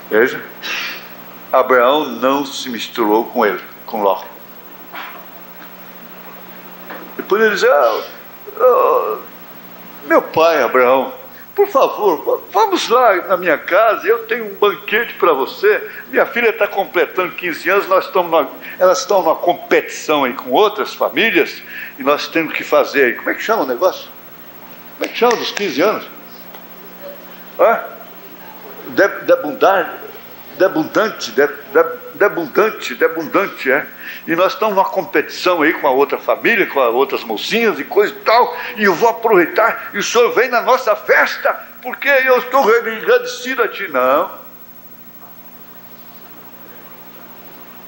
veja, Abraão não se misturou com ele, com Ló. E poderia dizer, meu pai Abraão, por favor, vamos lá na minha casa, eu tenho um banquete para você, minha filha está completando 15 anos, elas estão numa competição aí com outras famílias, e nós temos que fazer aí, como é que chama o negócio? Como é que chama dos 15 anos? Debundante, é. E nós estamos numa competição aí com a outra família, com as outras mocinhas e coisa e tal, e eu vou aproveitar, e o senhor vem na nossa festa, porque eu estou agradecido a ti. Não.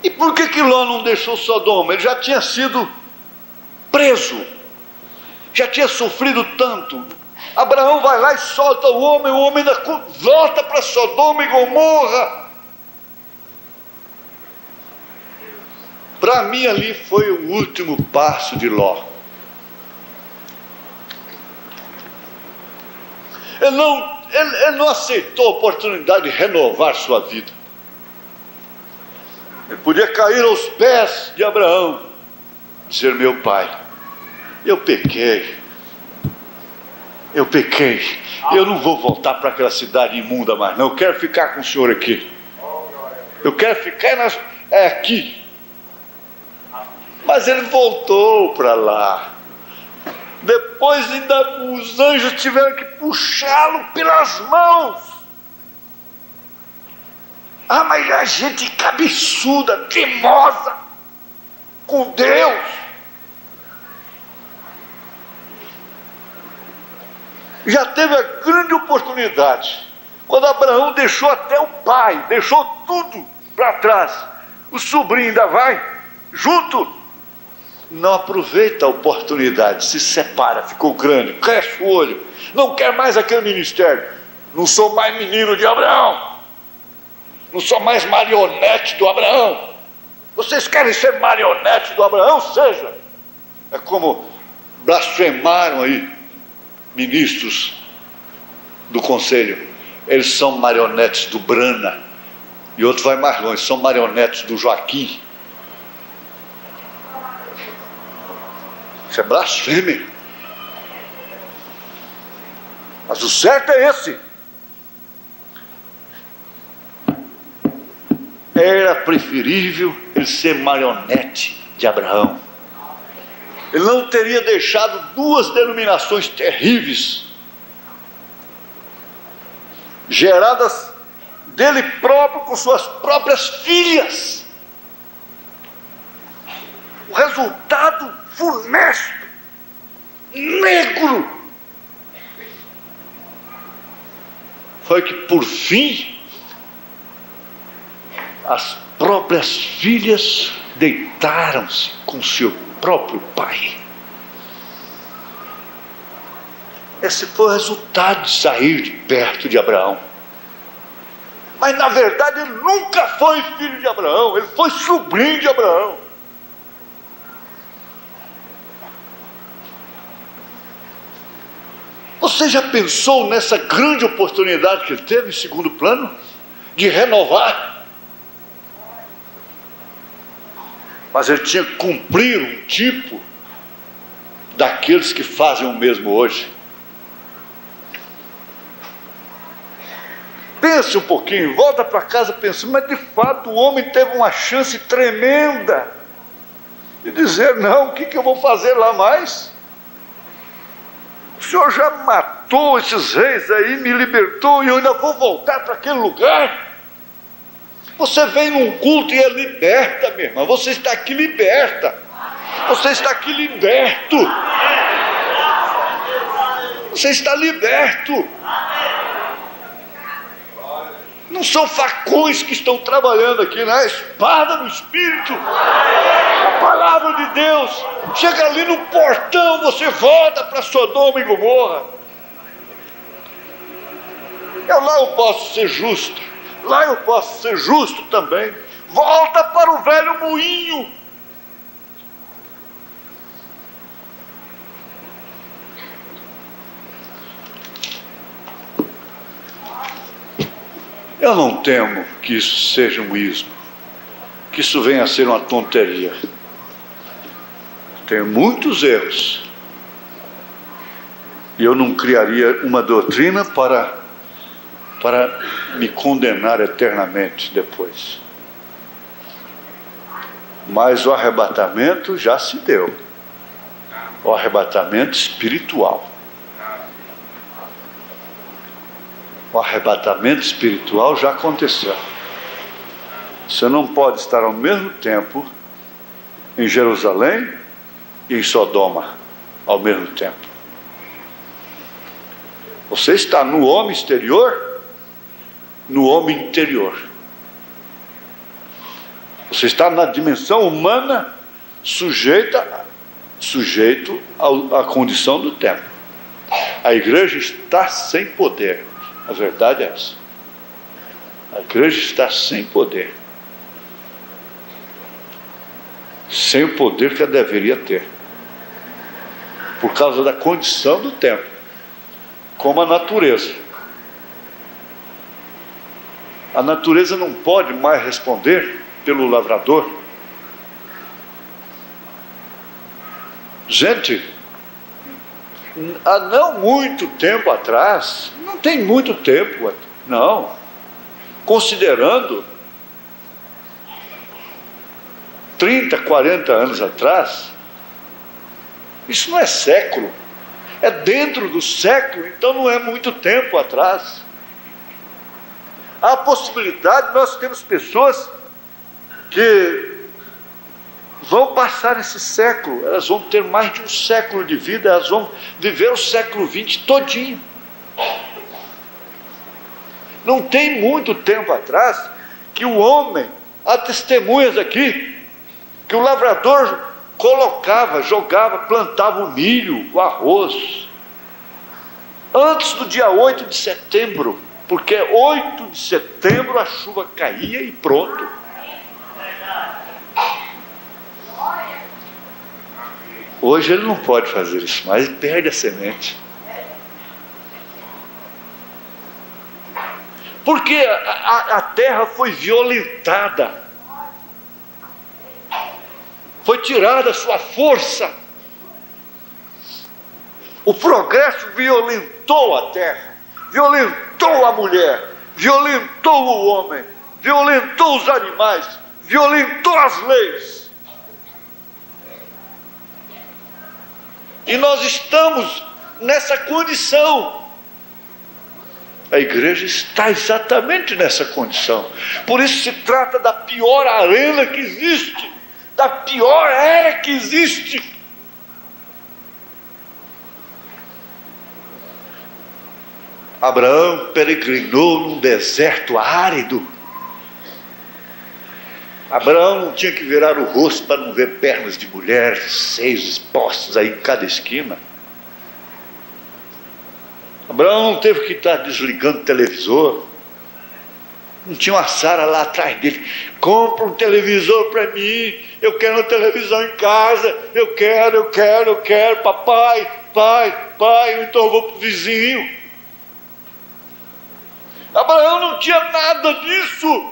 E por que Ló não deixou Sodoma? Ele já tinha sido preso, já tinha sofrido tanto. Abraão vai lá e solta o homem ainda volta para Sodoma e Gomorra. Para mim ali foi o último passo de Ló. Ele não aceitou a oportunidade de renovar sua vida. Ele podia cair aos pés de Abraão, dizer: meu pai, eu pequei, eu não vou voltar para aquela cidade imunda mais não, eu quero ficar com o senhor aqui, eu quero ficar aqui. Mas ele voltou para lá. Depois ainda os anjos tiveram que puxá-lo pelas mãos. Mas a gente cabeçuda, teimosa com Deus. Já teve a grande oportunidade, quando Abraão deixou até o pai, deixou tudo para trás. O sobrinho ainda vai junto. Não aproveita a oportunidade, se separa, ficou grande, cresce o olho, não quer mais aquele ministério. Não sou mais menino de Abraão, não sou mais marionete do Abraão. Vocês querem ser marionete do Abraão? Seja. É como blasfemaram aí ministros do conselho, eles são marionetes do Brana, e outro vai mais longe, são marionetes do Joaquim. Isso é blasfêmia. Mas o certo é esse. Era preferível ele ser marionete de Abraão. Ele não teria deixado duas denominações terríveis, geradas dele próprio com suas próprias filhas. O resultado funesto, negro, foi que por fim as próprias filhas deitaram-se com seu próprio pai. Esse foi o resultado de sair de perto de Abraão. Mas na verdade ele nunca foi filho de Abraão, ele foi sobrinho de Abraão. Você já pensou nessa grande oportunidade que ele teve em segundo plano? De renovar? Mas ele tinha que cumprir um tipo daqueles que fazem o mesmo hoje. Pense um pouquinho, volta para casa pensando, mas de fato o homem teve uma chance tremenda de dizer: não, o que eu vou fazer lá mais? O senhor já matou esses reis aí, me libertou, e eu ainda vou voltar para aquele lugar? Você vem num culto e é liberta, minha irmã. Você está aqui liberta. Você está aqui liberto. Você está liberto. Não são facões que estão trabalhando aqui, não é a espada do Espírito, a palavra de Deus. Chega ali no portão, você volta para Sodoma e Gomorra. Lá eu posso ser justo, lá eu posso ser justo também. Volta para o velho moinho. Eu não temo que isso seja um ismo, que isso venha a ser uma tonteria. Tenho muitos erros, e eu não criaria uma doutrina para me condenar eternamente depois. Mas o arrebatamento já se deu, o arrebatamento espiritual. O arrebatamento espiritual já aconteceu. Você não pode estar ao mesmo tempo em Jerusalém e em Sodoma ao mesmo tempo. Você está no homem exterior, no homem interior. Você está na dimensão humana, sujeito à condição do tempo. A igreja está sem poder. A verdade é essa. A igreja está sem poder. Sem o poder que ela deveria ter. Por causa da condição do tempo. Como a natureza. A natureza não pode mais responder pelo lavrador. Gente, há não muito tempo atrás, não tem muito tempo, não, considerando 30, 40 anos atrás, isso não é século, é dentro do século, então não é muito tempo atrás. Há a possibilidade, nós temos pessoas que vão passar esse século, elas vão ter mais de um século de vida, elas vão viver o século XX todinho. Não tem muito tempo atrás que o homem, há testemunhas aqui, que o lavrador colocava, jogava, plantava o milho, o arroz, antes do dia 8 de setembro, porque 8 de setembro a chuva caía e pronto. Hoje ele não pode fazer isso mais, ele perde a semente. Porque a terra foi violentada, foi tirada a sua força. O progresso violentou a terra, violentou a mulher, violentou o homem, violentou os animais, violentou as leis. E nós estamos nessa condição. A igreja está exatamente nessa condição. Por isso se trata da pior arena que existe, da pior era que existe. Abraão peregrinou num deserto árido. Abraão não tinha que virar o rosto para não ver pernas de mulher, seios expostos aí em cada esquina. Abraão não teve que estar desligando o televisor. Não tinha uma Sara lá atrás dele. Compra um televisor para mim. Eu quero uma televisão em casa. Eu quero. Pai. Então eu vou para o vizinho. Abraão não tinha nada disso.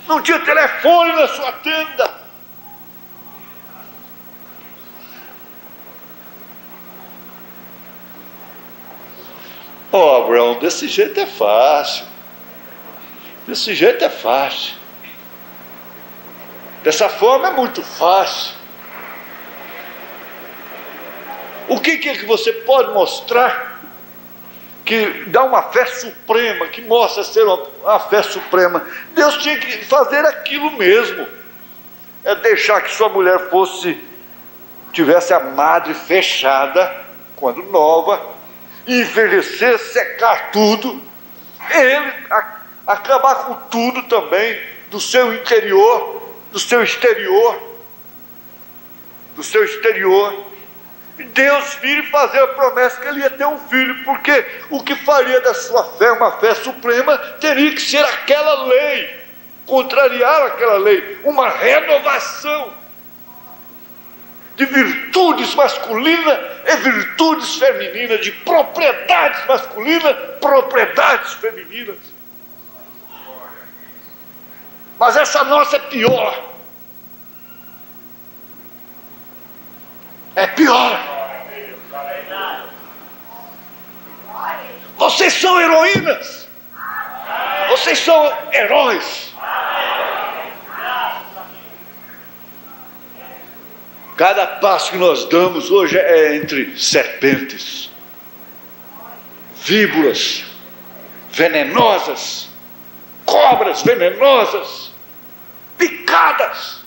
Não tinha telefone na sua tenda. Abraão, desse jeito é fácil. Dessa forma é muito fácil. O que é que você pode mostrar que dá uma fé suprema, que mostra ser uma fé suprema? Deus tinha que fazer aquilo mesmo. É deixar que sua mulher tivesse a madre fechada, quando nova, envelhecer, secar tudo, ele acabar com tudo também, do seu interior, do seu exterior, e Deus vir e fazer a promessa que ele ia ter um filho, porque o que faria da sua fé uma fé suprema, teria que ser aquela lei, contrariar aquela lei, uma renovação de virtudes masculinas e virtudes femininas, de propriedades masculinas, propriedades femininas. Mas essa nossa é pior. É pior. Vocês são heroínas. Vocês são heróis. Cada passo que nós damos hoje é entre serpentes. víboras venenosas, cobras venenosas, picadas.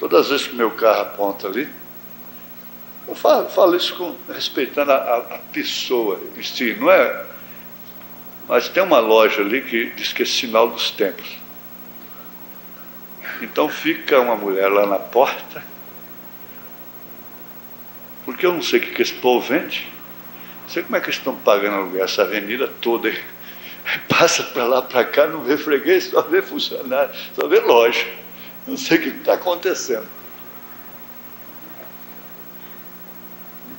Todas as vezes que meu carro aponta ali, eu falo isso respeitando a pessoa em si, não é? Mas tem uma loja ali que diz que é sinal dos tempos. Então fica uma mulher lá na porta, porque eu não sei o que esse povo vende, não sei como é que eles estão pagando aluguel, essa avenida toda aí. Passa para lá, para cá, não vê freguês, só vê funcionário, só vê loja. Não sei o que está acontecendo.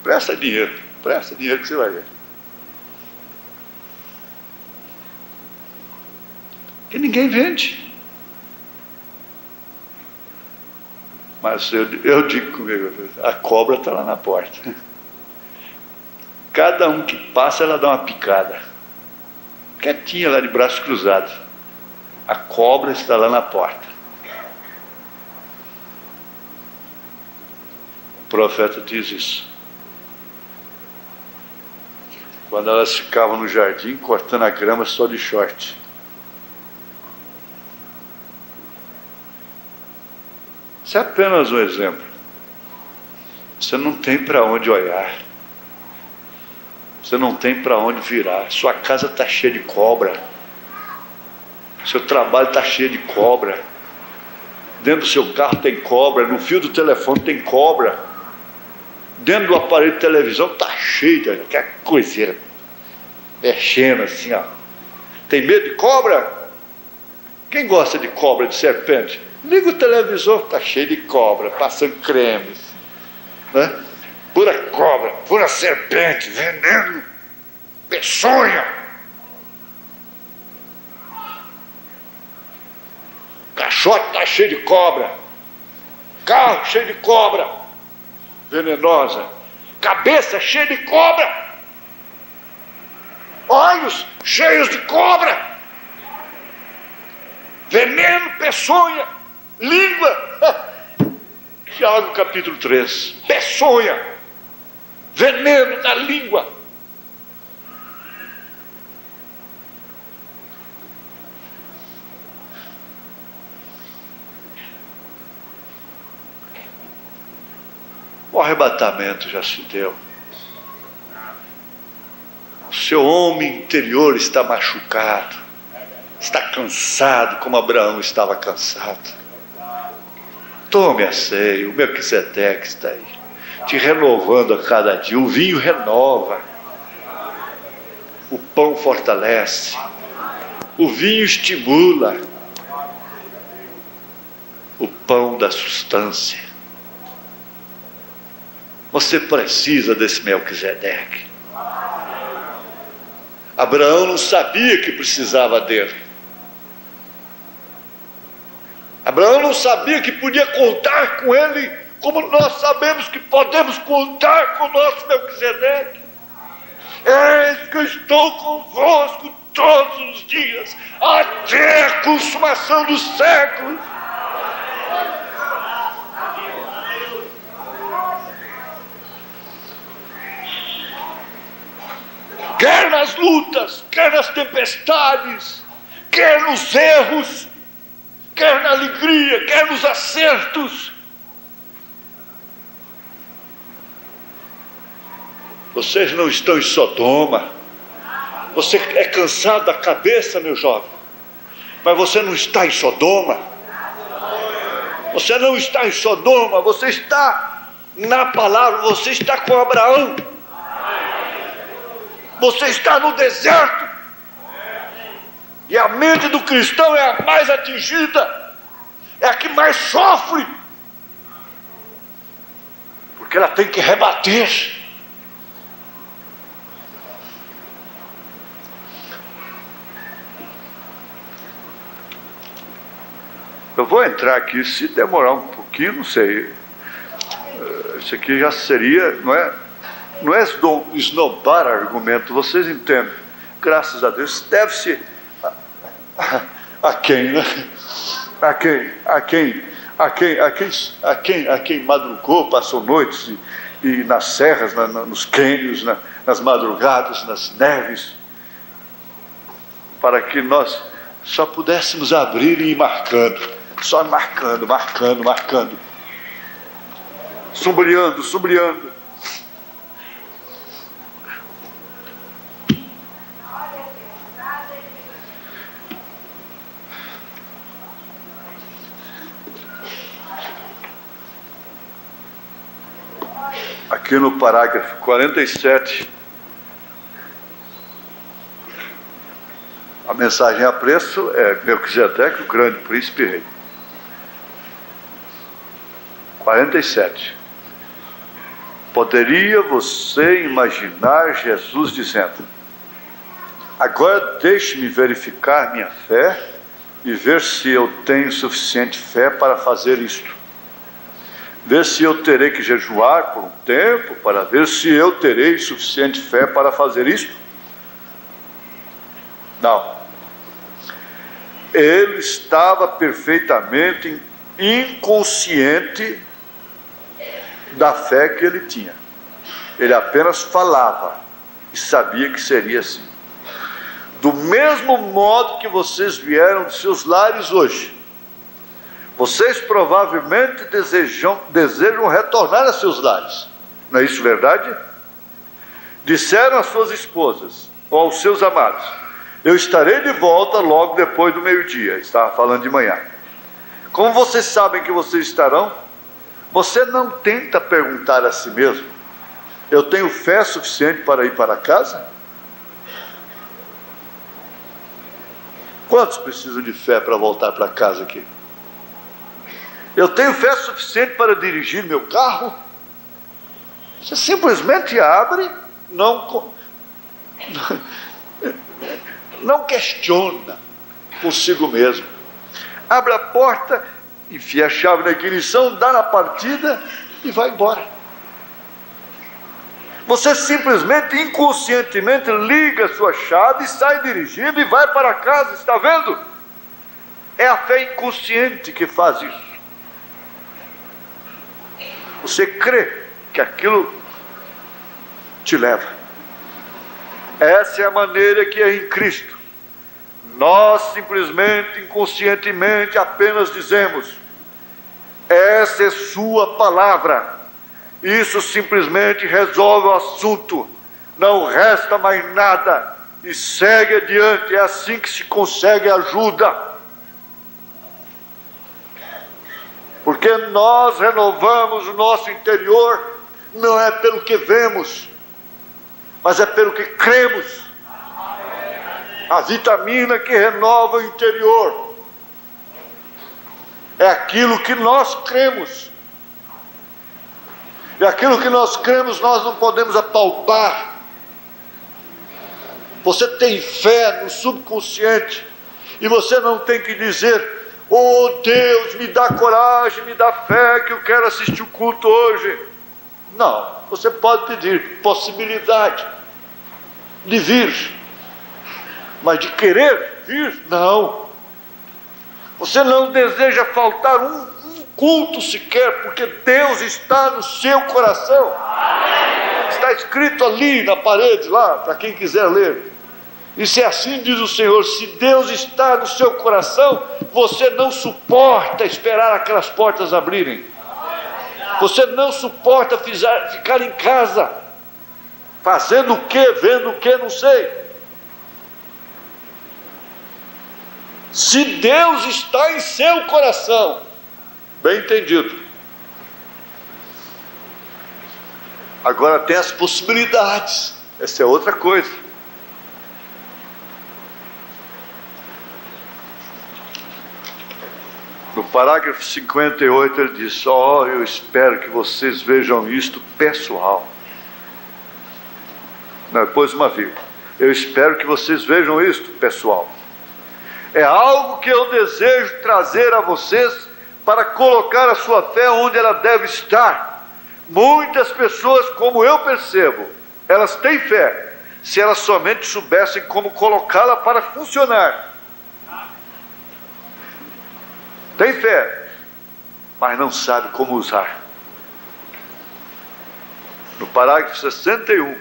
Presta dinheiro que você vai ver. Que ninguém vende. Mas eu digo comigo, a cobra está lá na porta. Cada um que passa, ela dá uma picada. Quietinha lá de braços cruzados. A cobra está lá na porta. O profeta diz isso. Quando elas ficavam no jardim cortando a grama só de short. Isso é apenas um exemplo. Você não tem para onde olhar. Você não tem para onde virar. Sua casa está cheia de cobra. Seu trabalho está cheio de cobra. Dentro do seu carro tem cobra. No fio do telefone tem cobra. Dentro do aparelho de televisão está cheio de aquela coiseira mexendo assim, ó. Tem medo de cobra? Quem gosta de cobra, de serpente? Liga o televisor, está cheio de cobra, passando cremes, né? Pura cobra, pura serpente, veneno, peçonha. Caixote está cheio de cobra, carro cheio de cobra venenosa, cabeça cheia de cobra, olhos cheios de cobra, veneno, peçonha, língua. Tiago capítulo 3, peçonha, veneno na língua. O arrebatamento já se deu. O seu homem interior está machucado, está cansado, como Abraão estava cansado. Tome a ceia, o Melquisedeque está aí, te renovando a cada dia. O vinho renova, o pão fortalece, o vinho estimula, o pão dá sustância. Você precisa desse Melquisedeque. Abraão não sabia que precisava dele. Abraão não sabia que podia contar com ele, como nós sabemos que podemos contar com o nosso Melquisedeque. Eis que eu estou convosco todos os dias, até a consumação dos séculos. Quer nas lutas, quer nas tempestades, quer nos erros, quer na alegria, quer nos acertos. Vocês não estão em Sodoma. Você é cansado da cabeça, meu jovem, mas você não está em Sodoma. Você não está em Sodoma, você está na palavra, você está com Abraão. Você está no deserto. E a mente do cristão é a mais atingida, é a que mais sofre, porque ela tem que rebater. Eu vou entrar aqui, se demorar um pouquinho, não sei. Isso aqui já seria, não é esnobar argumento, vocês entendem. Graças a Deus, deve-se a quem, né? a quem madrugou, passou noites e nas serras, nos cânions, nas madrugadas, nas neves, para que nós só pudéssemos abrir e ir marcando, só marcando, sombreando. Aqui no parágrafo 47, a mensagem a preço é Melquisedeque, o grande príncipe rei. 47. Poderia você imaginar Jesus dizendo: agora deixe-me verificar minha fé e ver se eu tenho suficiente fé para fazer isto. Ver se eu terei que jejuar por um tempo para ver se eu terei suficiente fé para fazer isto? Não. Ele estava perfeitamente inconsciente da fé que ele tinha. Ele apenas falava e sabia que seria assim. Do mesmo modo que vocês vieram de seus lares hoje, vocês provavelmente desejam retornar a seus lares. Não é isso verdade? Disseram às suas esposas ou aos seus amados: eu estarei de volta logo depois do meio-dia. Estava falando de manhã. Como vocês sabem que vocês estarão, você não tenta perguntar a si mesmo: eu tenho fé suficiente para ir para casa? Quantos precisam de fé para voltar para casa aqui? Eu tenho fé suficiente para dirigir meu carro? Você simplesmente abre, não questiona consigo mesmo. Abre a porta, enfia a chave na ignição, dá na partida e vai embora. Você simplesmente, inconscientemente, liga a sua chave, sai dirigindo e vai para casa, está vendo? É a fé inconsciente que faz isso. Você crê que aquilo te leva. Essa é a maneira que é em Cristo. Nós simplesmente, inconscientemente, apenas dizemos: essa é sua palavra. Isso simplesmente resolve o assunto. Não resta mais nada. E segue adiante. É assim que se consegue ajuda. Porque nós renovamos o nosso interior, não é pelo que vemos, mas é pelo que cremos. A vitamina que renova o interior é aquilo que nós cremos. E aquilo que nós cremos nós não podemos apalpar. Você tem fé no subconsciente e você não tem que dizer: oh Deus, me dá coragem, me dá fé que eu quero assistir o culto hoje. Não, você pode pedir possibilidade de vir, mas de querer vir, não. Você não deseja faltar um culto sequer, porque Deus está no seu coração. Está escrito ali na parede, lá, para quem quiser ler. E se assim diz o Senhor: se Deus está no seu coração, você não suporta esperar aquelas portas abrirem. Você não suporta ficar em casa, fazendo o que, vendo o que, não sei. Se Deus está em seu coração, bem entendido. Agora tem as possibilidades, essa é outra coisa. No parágrafo 58 ele diz: oh, eu espero que vocês vejam isto pessoal. Não, pôs uma vírgula. Eu espero que vocês vejam isto pessoal. É algo que eu desejo trazer a vocês para colocar a sua fé onde ela deve estar. Muitas pessoas, como eu percebo, elas têm fé, se elas somente soubessem como colocá-la para funcionar. Tem fé, mas não sabe como usar. No parágrafo 61,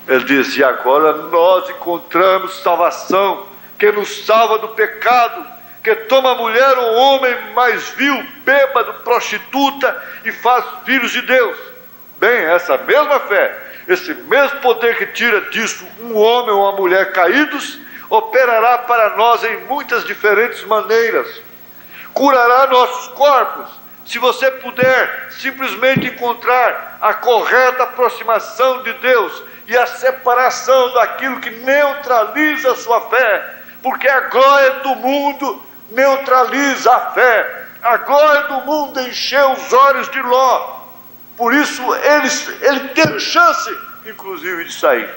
ele diz: e agora nós encontramos salvação, que nos salva do pecado, que toma a mulher ou homem mais vil, bêbado, prostituta, e faz filhos de Deus. Bem, essa mesma fé, esse mesmo poder que tira disso um homem ou uma mulher caídos, operará para nós em muitas diferentes maneiras. Curará nossos corpos, se você puder simplesmente encontrar a correta aproximação de Deus e a separação daquilo que neutraliza a sua fé, porque a glória do mundo neutraliza a fé. A glória do mundo encheu os olhos de Ló, por isso ele teve chance, inclusive, de sair,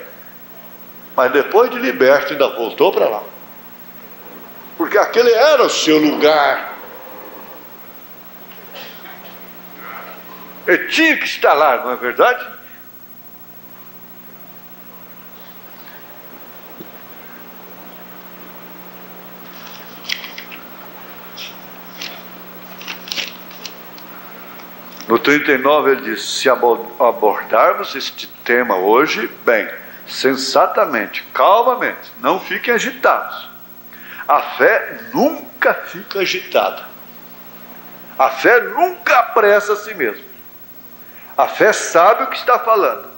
mas depois de liberto ainda voltou para lá, porque aquele era o seu lugar. Ele tinha que estar lá, não é verdade? No 39 ele diz: se abordarmos este tema hoje, bem, sensatamente, calmamente, não fiquem agitados. A fé nunca fica agitada. A fé nunca apressa a si mesma. A fé sabe o que está falando.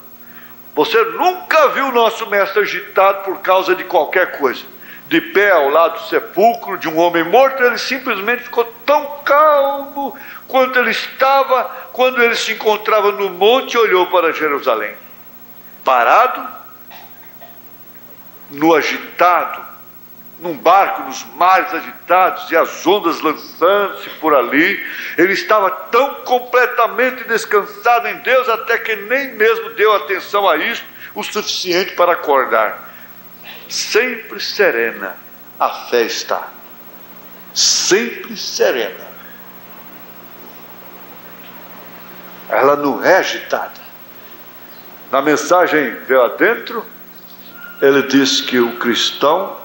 Você nunca viu o nosso mestre agitado por causa de qualquer coisa. De pé ao lado do sepulcro de um homem morto, ele simplesmente ficou tão calmo quanto ele estava quando ele se encontrava no monte e olhou para Jerusalém. Parado, no agitado, num barco nos mares agitados e as ondas lançando-se por ali, ele estava tão completamente descansado em Deus até que nem mesmo deu atenção a isso o suficiente para acordar. Sempre serena a fé está, sempre serena. Ela não é agitada. Na mensagem Véu Adentro, ele diz que o cristão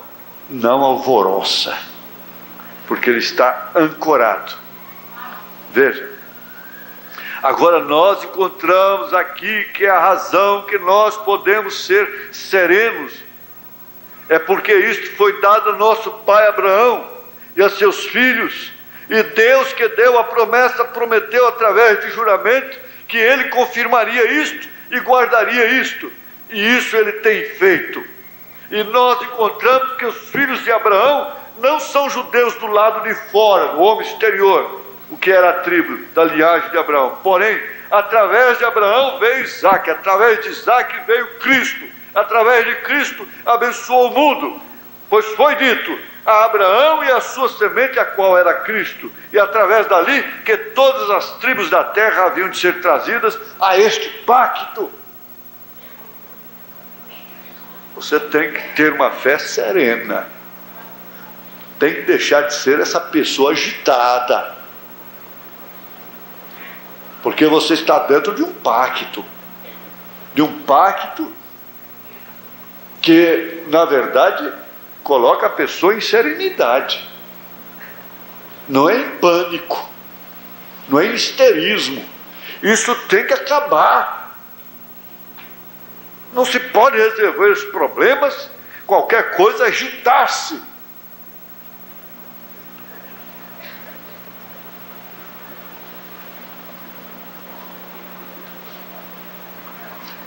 não alvoroça, porque ele está ancorado. Veja, agora nós encontramos aqui que a razão que nós podemos ser serenos é porque isto foi dado a nosso pai Abraão e a seus filhos, e Deus que deu a promessa prometeu através de juramento que ele confirmaria isto e guardaria isto, e isso ele tem feito. E nós encontramos que os filhos de Abraão não são judeus do lado de fora, do homem exterior, o que era a tribo da linhagem de Abraão. Porém, através de Abraão veio Isaque, através de Isaque veio Cristo, através de Cristo abençoou o mundo, pois foi dito a Abraão e a sua semente, a qual era Cristo, e através dali que todas as tribos da terra haviam de ser trazidas a este pacto. Você tem que ter uma fé serena, tem que deixar de ser essa pessoa agitada, porque você está dentro de um pacto que, na verdade, coloca a pessoa em serenidade, não é em pânico, não é em histerismo. Isso tem que acabar. Não se pode resolver os problemas, qualquer coisa, agitar-se.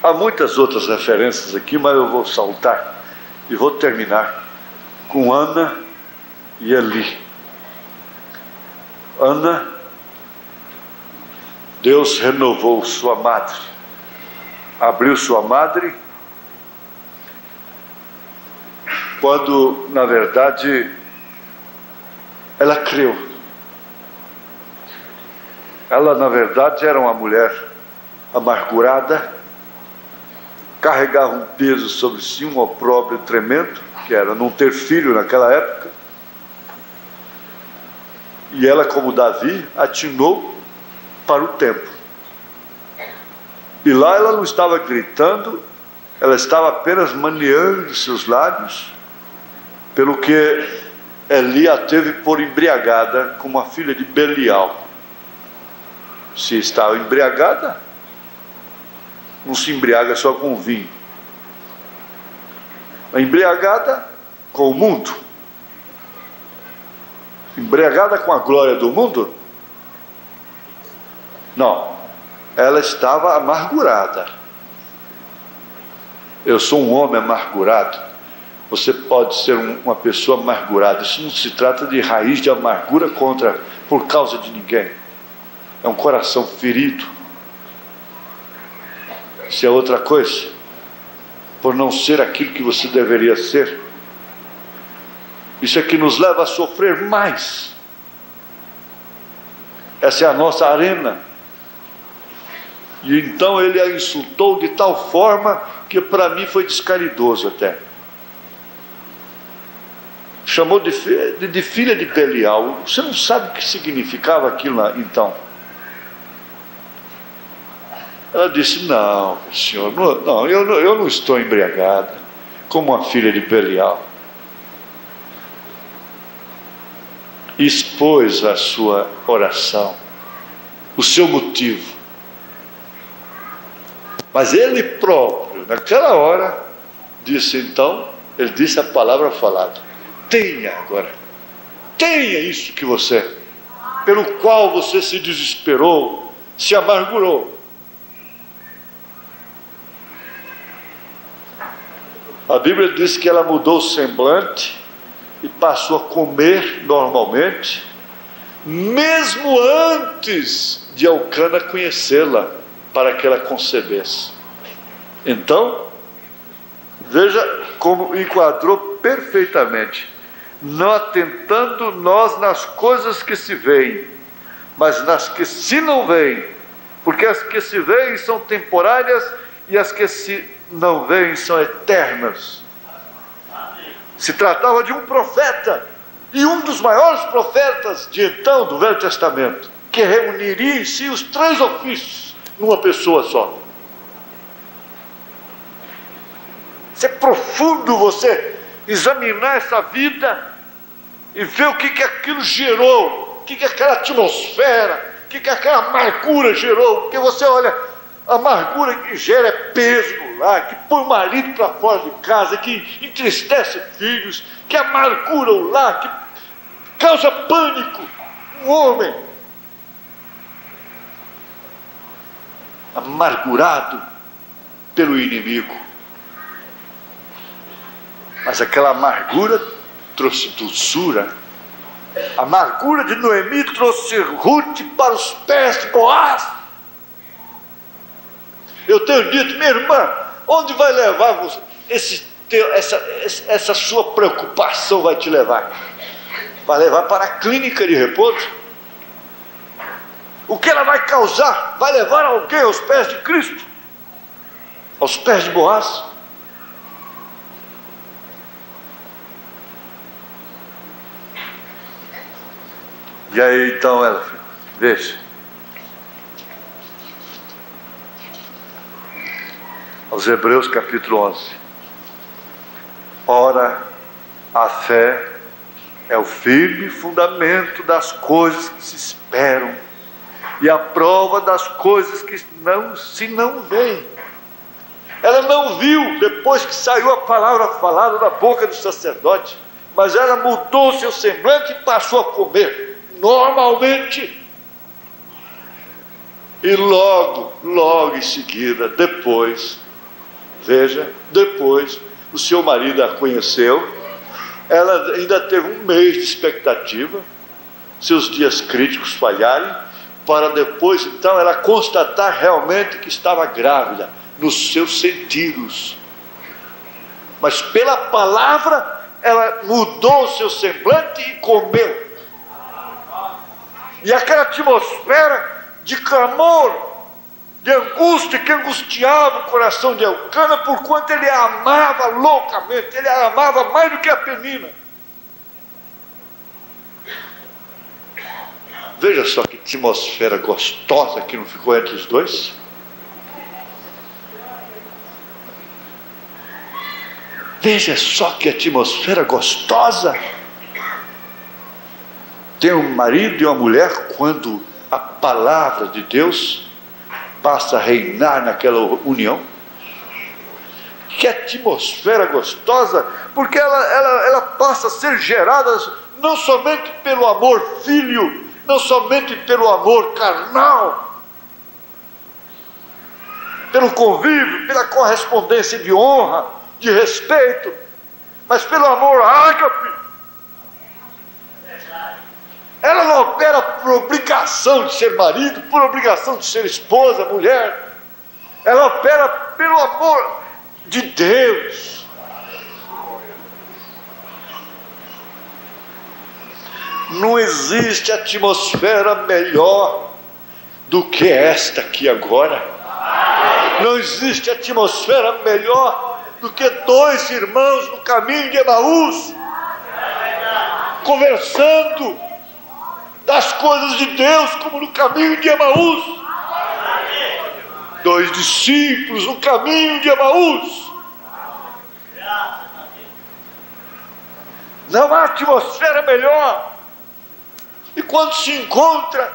Há muitas outras referências aqui, mas eu vou saltar e vou terminar com Ana e Eli. Ana, Deus renovou sua madre, abriu sua madre, quando na verdade ela creu. Ela na verdade era uma mulher amargurada, carregava um peso sobre si, um opróbrio tremendo, que era não ter filho naquela época. E ela, como Davi, atinou para o templo. E lá ela não estava gritando, ela estava apenas maneando seus lábios, pelo que Eli a teve por embriagada como a filha de Belial. Se está embriagada, não se embriaga só com vinho. Embriagada com o mundo, embriagada com a glória do mundo? Não, ela estava amargurada. Eu sou um homem amargurado. Você pode ser uma pessoa amargurada. Isso não se trata de raiz de amargura por causa de ninguém. É um coração ferido. Isso é outra coisa. Por não ser aquilo que você deveria ser. Isso é que nos leva a sofrer mais. Essa é a nossa arena. E então ele a insultou de tal forma que para mim foi descaridoso até. Chamou de filha de Belial. Você não sabe o que significava aquilo então. Ela disse: não, senhor, não, eu não estou embriagada como uma filha de Belial. Expôs a sua oração, o seu motivo. Mas ele próprio, naquela hora, disse então, ele disse a palavra falada: tenha agora, tenha isso que você, pelo qual você se desesperou, se amargurou. A Bíblia diz que ela mudou o semblante e passou a comer normalmente, mesmo antes de Elcana conhecê-la, para que ela concebesse. Então, veja como enquadrou perfeitamente. Não atentando nós nas coisas que se veem, mas nas que se não veem, porque as que se veem são temporárias e as que se não veem são eternas. Se tratava de um profeta, e um dos maiores profetas de então, do Velho Testamento, que reuniria em si os 3 ofícios numa pessoa só. Isso é profundo, você examinar essa vida e ver o que aquilo gerou, o que aquela atmosfera, o que aquela amargura gerou. Porque você olha, a amargura que gera é peso no lar, que põe o marido para fora de casa, que entristece filhos, que amargura o lar, que causa pânico. Um homem amargurado pelo inimigo. Mas aquela amargura trouxe doçura. A amargura de Noemi trouxe Ruth para os pés de Boaz. Eu tenho dito: minha irmã, onde vai levar você? Essa sua preocupação vai te levar? Vai levar para a clínica de repouso. O que ela vai causar? Vai levar alguém aos pés de Cristo, aos pés de Boaz. E aí então ela, veja, aos Hebreus capítulo 11. Ora, a fé é o firme fundamento das coisas que se esperam e a prova das coisas que não veem. Ela não viu depois que saiu a palavra falada da boca do sacerdote, mas ela mudou seu semblante e passou a comer normalmente. E logo em seguida, depois, o seu marido a conheceu. Ela ainda teve um mês de expectativa, seus dias críticos falharem, para depois então ela constatar realmente que estava grávida, nos seus sentidos. Mas pela palavra, ela mudou o seu semblante e comeu. E aquela atmosfera de clamor, de angústia que angustiava o coração de Elcana, porquanto ele a amava loucamente, ele a amava mais do que a Penina. Veja só que atmosfera gostosa que não ficou entre os dois. Veja só que atmosfera gostosa. Tem um marido e uma mulher, quando a palavra de Deus passa a reinar naquela união. Que atmosfera gostosa, porque ela passa a ser gerada não somente pelo amor filho, não somente pelo amor carnal, pelo convívio, pela correspondência de honra, de respeito, mas pelo amor ágape. Ela não opera por obrigação de ser marido, por obrigação de ser esposa, mulher. Ela opera pelo amor de Deus. Não existe atmosfera melhor do que esta aqui agora. Não existe atmosfera melhor do que dois irmãos no caminho de Emaús, conversando das coisas de Deus, como no caminho de Emaús. Dois discípulos no caminho de Emaús. Não há atmosfera melhor. E quando se encontra,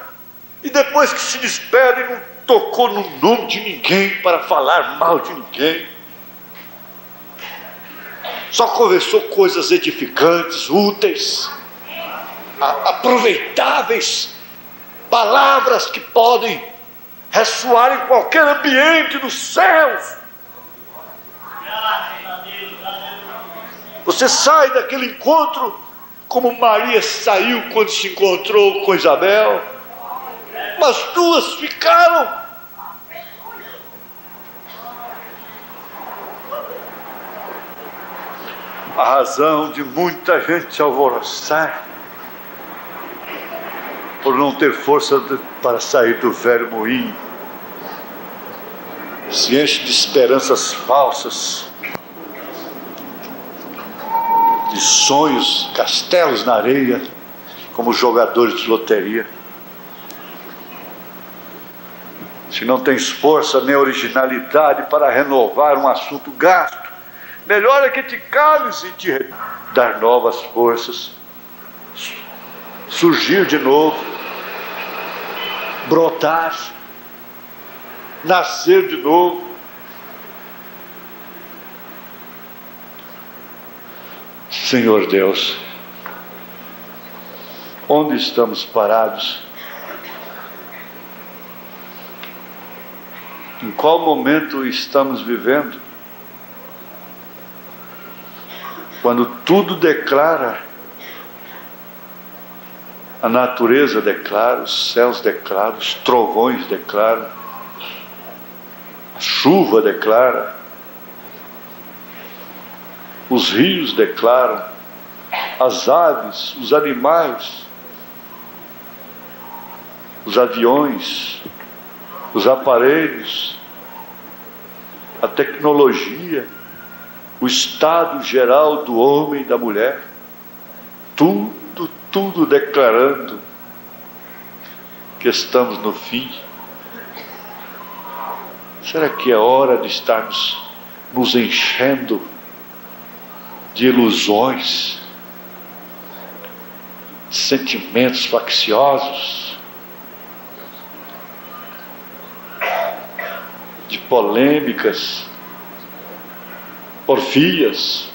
e depois que se despede, não tocou no nome de ninguém para falar mal de ninguém. Só conversou coisas edificantes, úteis, aproveitáveis, palavras que podem ressoar em qualquer ambiente dos céus. Você sai daquele encontro como Maria saiu quando se encontrou com Isabel. Mas duas ficaram. A razão de muita gente alvoroçar por não ter força para sair do velho moinho, se enche de esperanças falsas, de sonhos, castelos na areia, como jogadores de loteria. Se não tens força nem originalidade para renovar um assunto gasto, melhor é que te cales e te dar novas forças, surgir de novo, brotar, nascer de novo. Senhor Deus, onde estamos parados? Em qual momento estamos vivendo? Quando tudo declara, a natureza declara, os céus declaram, os trovões declaram, a chuva declara, os rios declaram, as aves, os animais, os aviões, os aparelhos, a tecnologia, o estado geral do homem e da mulher, tudo declarando que estamos no fim. Será que é hora de estarmos nos enchendo de ilusões, sentimentos facciosos, de polêmicas, porfias?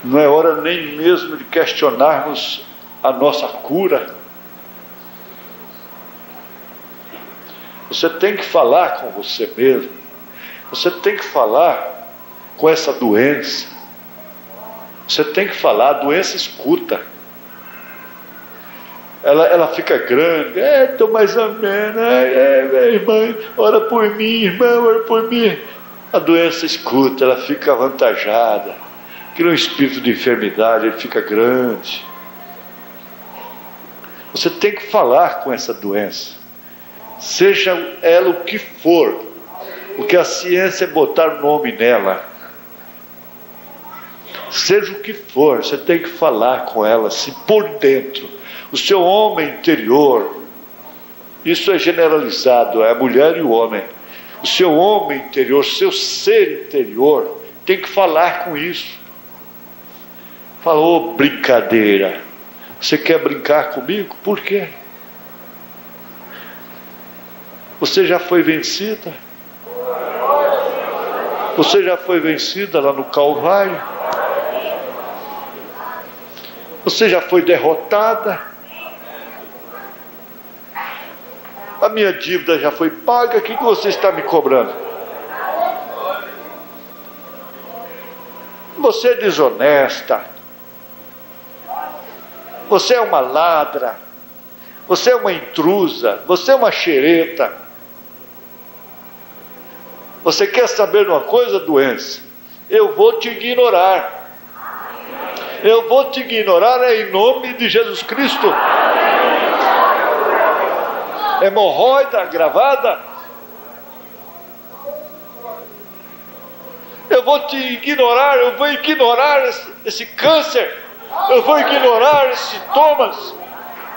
Não é hora nem mesmo de questionarmos a nossa cura. Você tem que falar com você mesmo. Você tem que falar com essa doença. Você tem que falar, a doença escuta. Ela fica grande. Estou mais ou menos. Irmã, ora por mim, irmã, ora por mim. A doença escuta, ela fica avantajada. Cria um espírito de enfermidade, ele fica grande. Você tem que falar com essa doença, seja ela o que for, porque a ciência é botar nome nela. Seja o que for, você tem que falar com ela, assim, por dentro. O seu homem interior, isso é generalizado, é a mulher e o homem. O seu homem interior, seu ser interior, tem que falar com isso. Falou, brincadeira, Você quer brincar comigo? Por quê? Você já foi vencida? Você já foi vencida lá no Calvário? Você já foi derrotada? A minha dívida já foi paga, o que você está me cobrando? Você é desonesta. Você é uma ladra. Você é uma intrusa. Você é uma xereta. Você quer saber de uma coisa, doença? Eu vou te ignorar. Eu vou te ignorar em nome de Jesus Cristo. Hemorroida agravada. Eu vou te ignorar, eu vou ignorar esse câncer. Eu vou ignorar esses sintomas.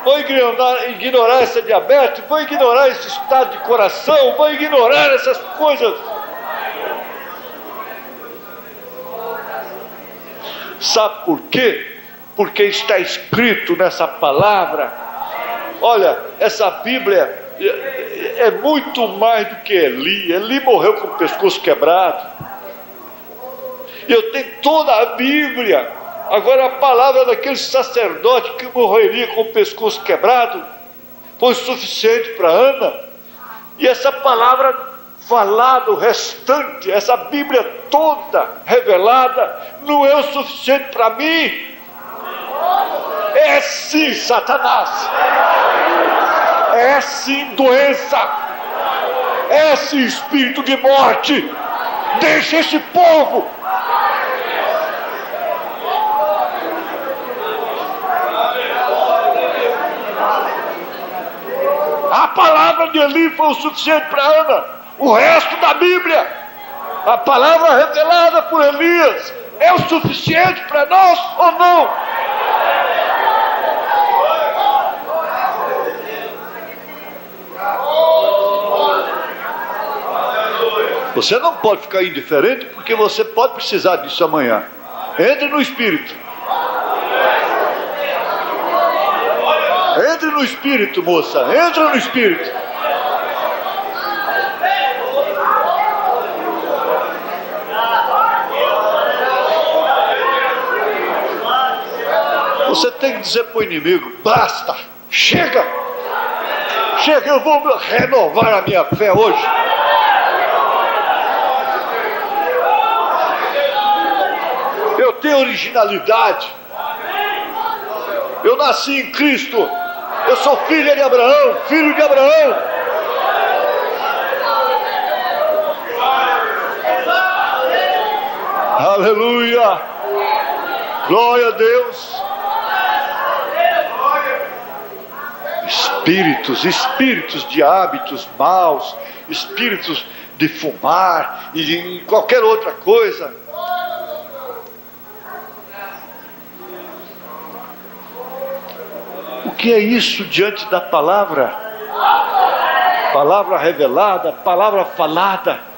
Vou ignorar essa diabetes. Vou ignorar esse estado de coração. Vou ignorar essas coisas. Sabe por quê? Porque está escrito nessa palavra. Olha, essa Bíblia é muito mais do que Eli. Eli morreu com o pescoço quebrado. Eu tenho toda a Bíblia. Agora a palavra daquele sacerdote que morreria com o pescoço quebrado foi suficiente para Ana. E essa palavra falada, o restante, essa Bíblia toda revelada, não é o suficiente para mim. É sim, Satanás. É sim, doença. É sim, espírito de morte. Deixa esse povo. A palavra de Eli foi o suficiente para Ana. O resto da Bíblia, a palavra revelada por Elias, é o suficiente para nós ou não? Você não pode ficar indiferente, porque você pode precisar disso amanhã. Entre no Espírito. Entre no Espírito, moça. Entra no Espírito. Você tem que dizer para o inimigo: basta, chega. Chega, eu vou renovar a minha fé hoje. Eu tenho originalidade. Eu nasci em Cristo. Eu sou filha de Abraão, filho de Abraão. Aleluia. Glória a Deus. Espíritos de hábitos maus, espíritos de fumar e de qualquer outra coisa. O que é isso diante da palavra? Palavra revelada, palavra falada.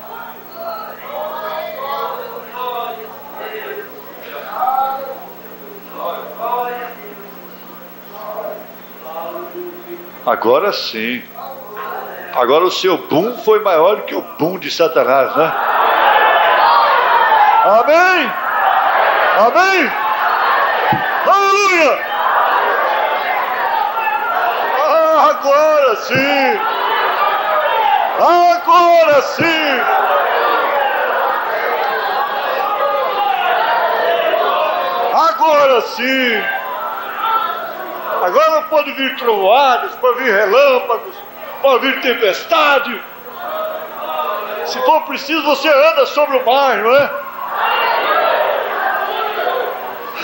Agora sim. Agora o seu boom foi maior do que o boom de Satanás, né? Amém? Amém? Aleluia! Agora sim! Agora sim! Agora sim! Agora pode vir trovoadas, pode vir relâmpagos, pode vir tempestade. Se for preciso, você anda sobre o mar, não é?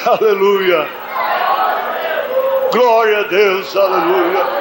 Aleluia! Glória a Deus, aleluia!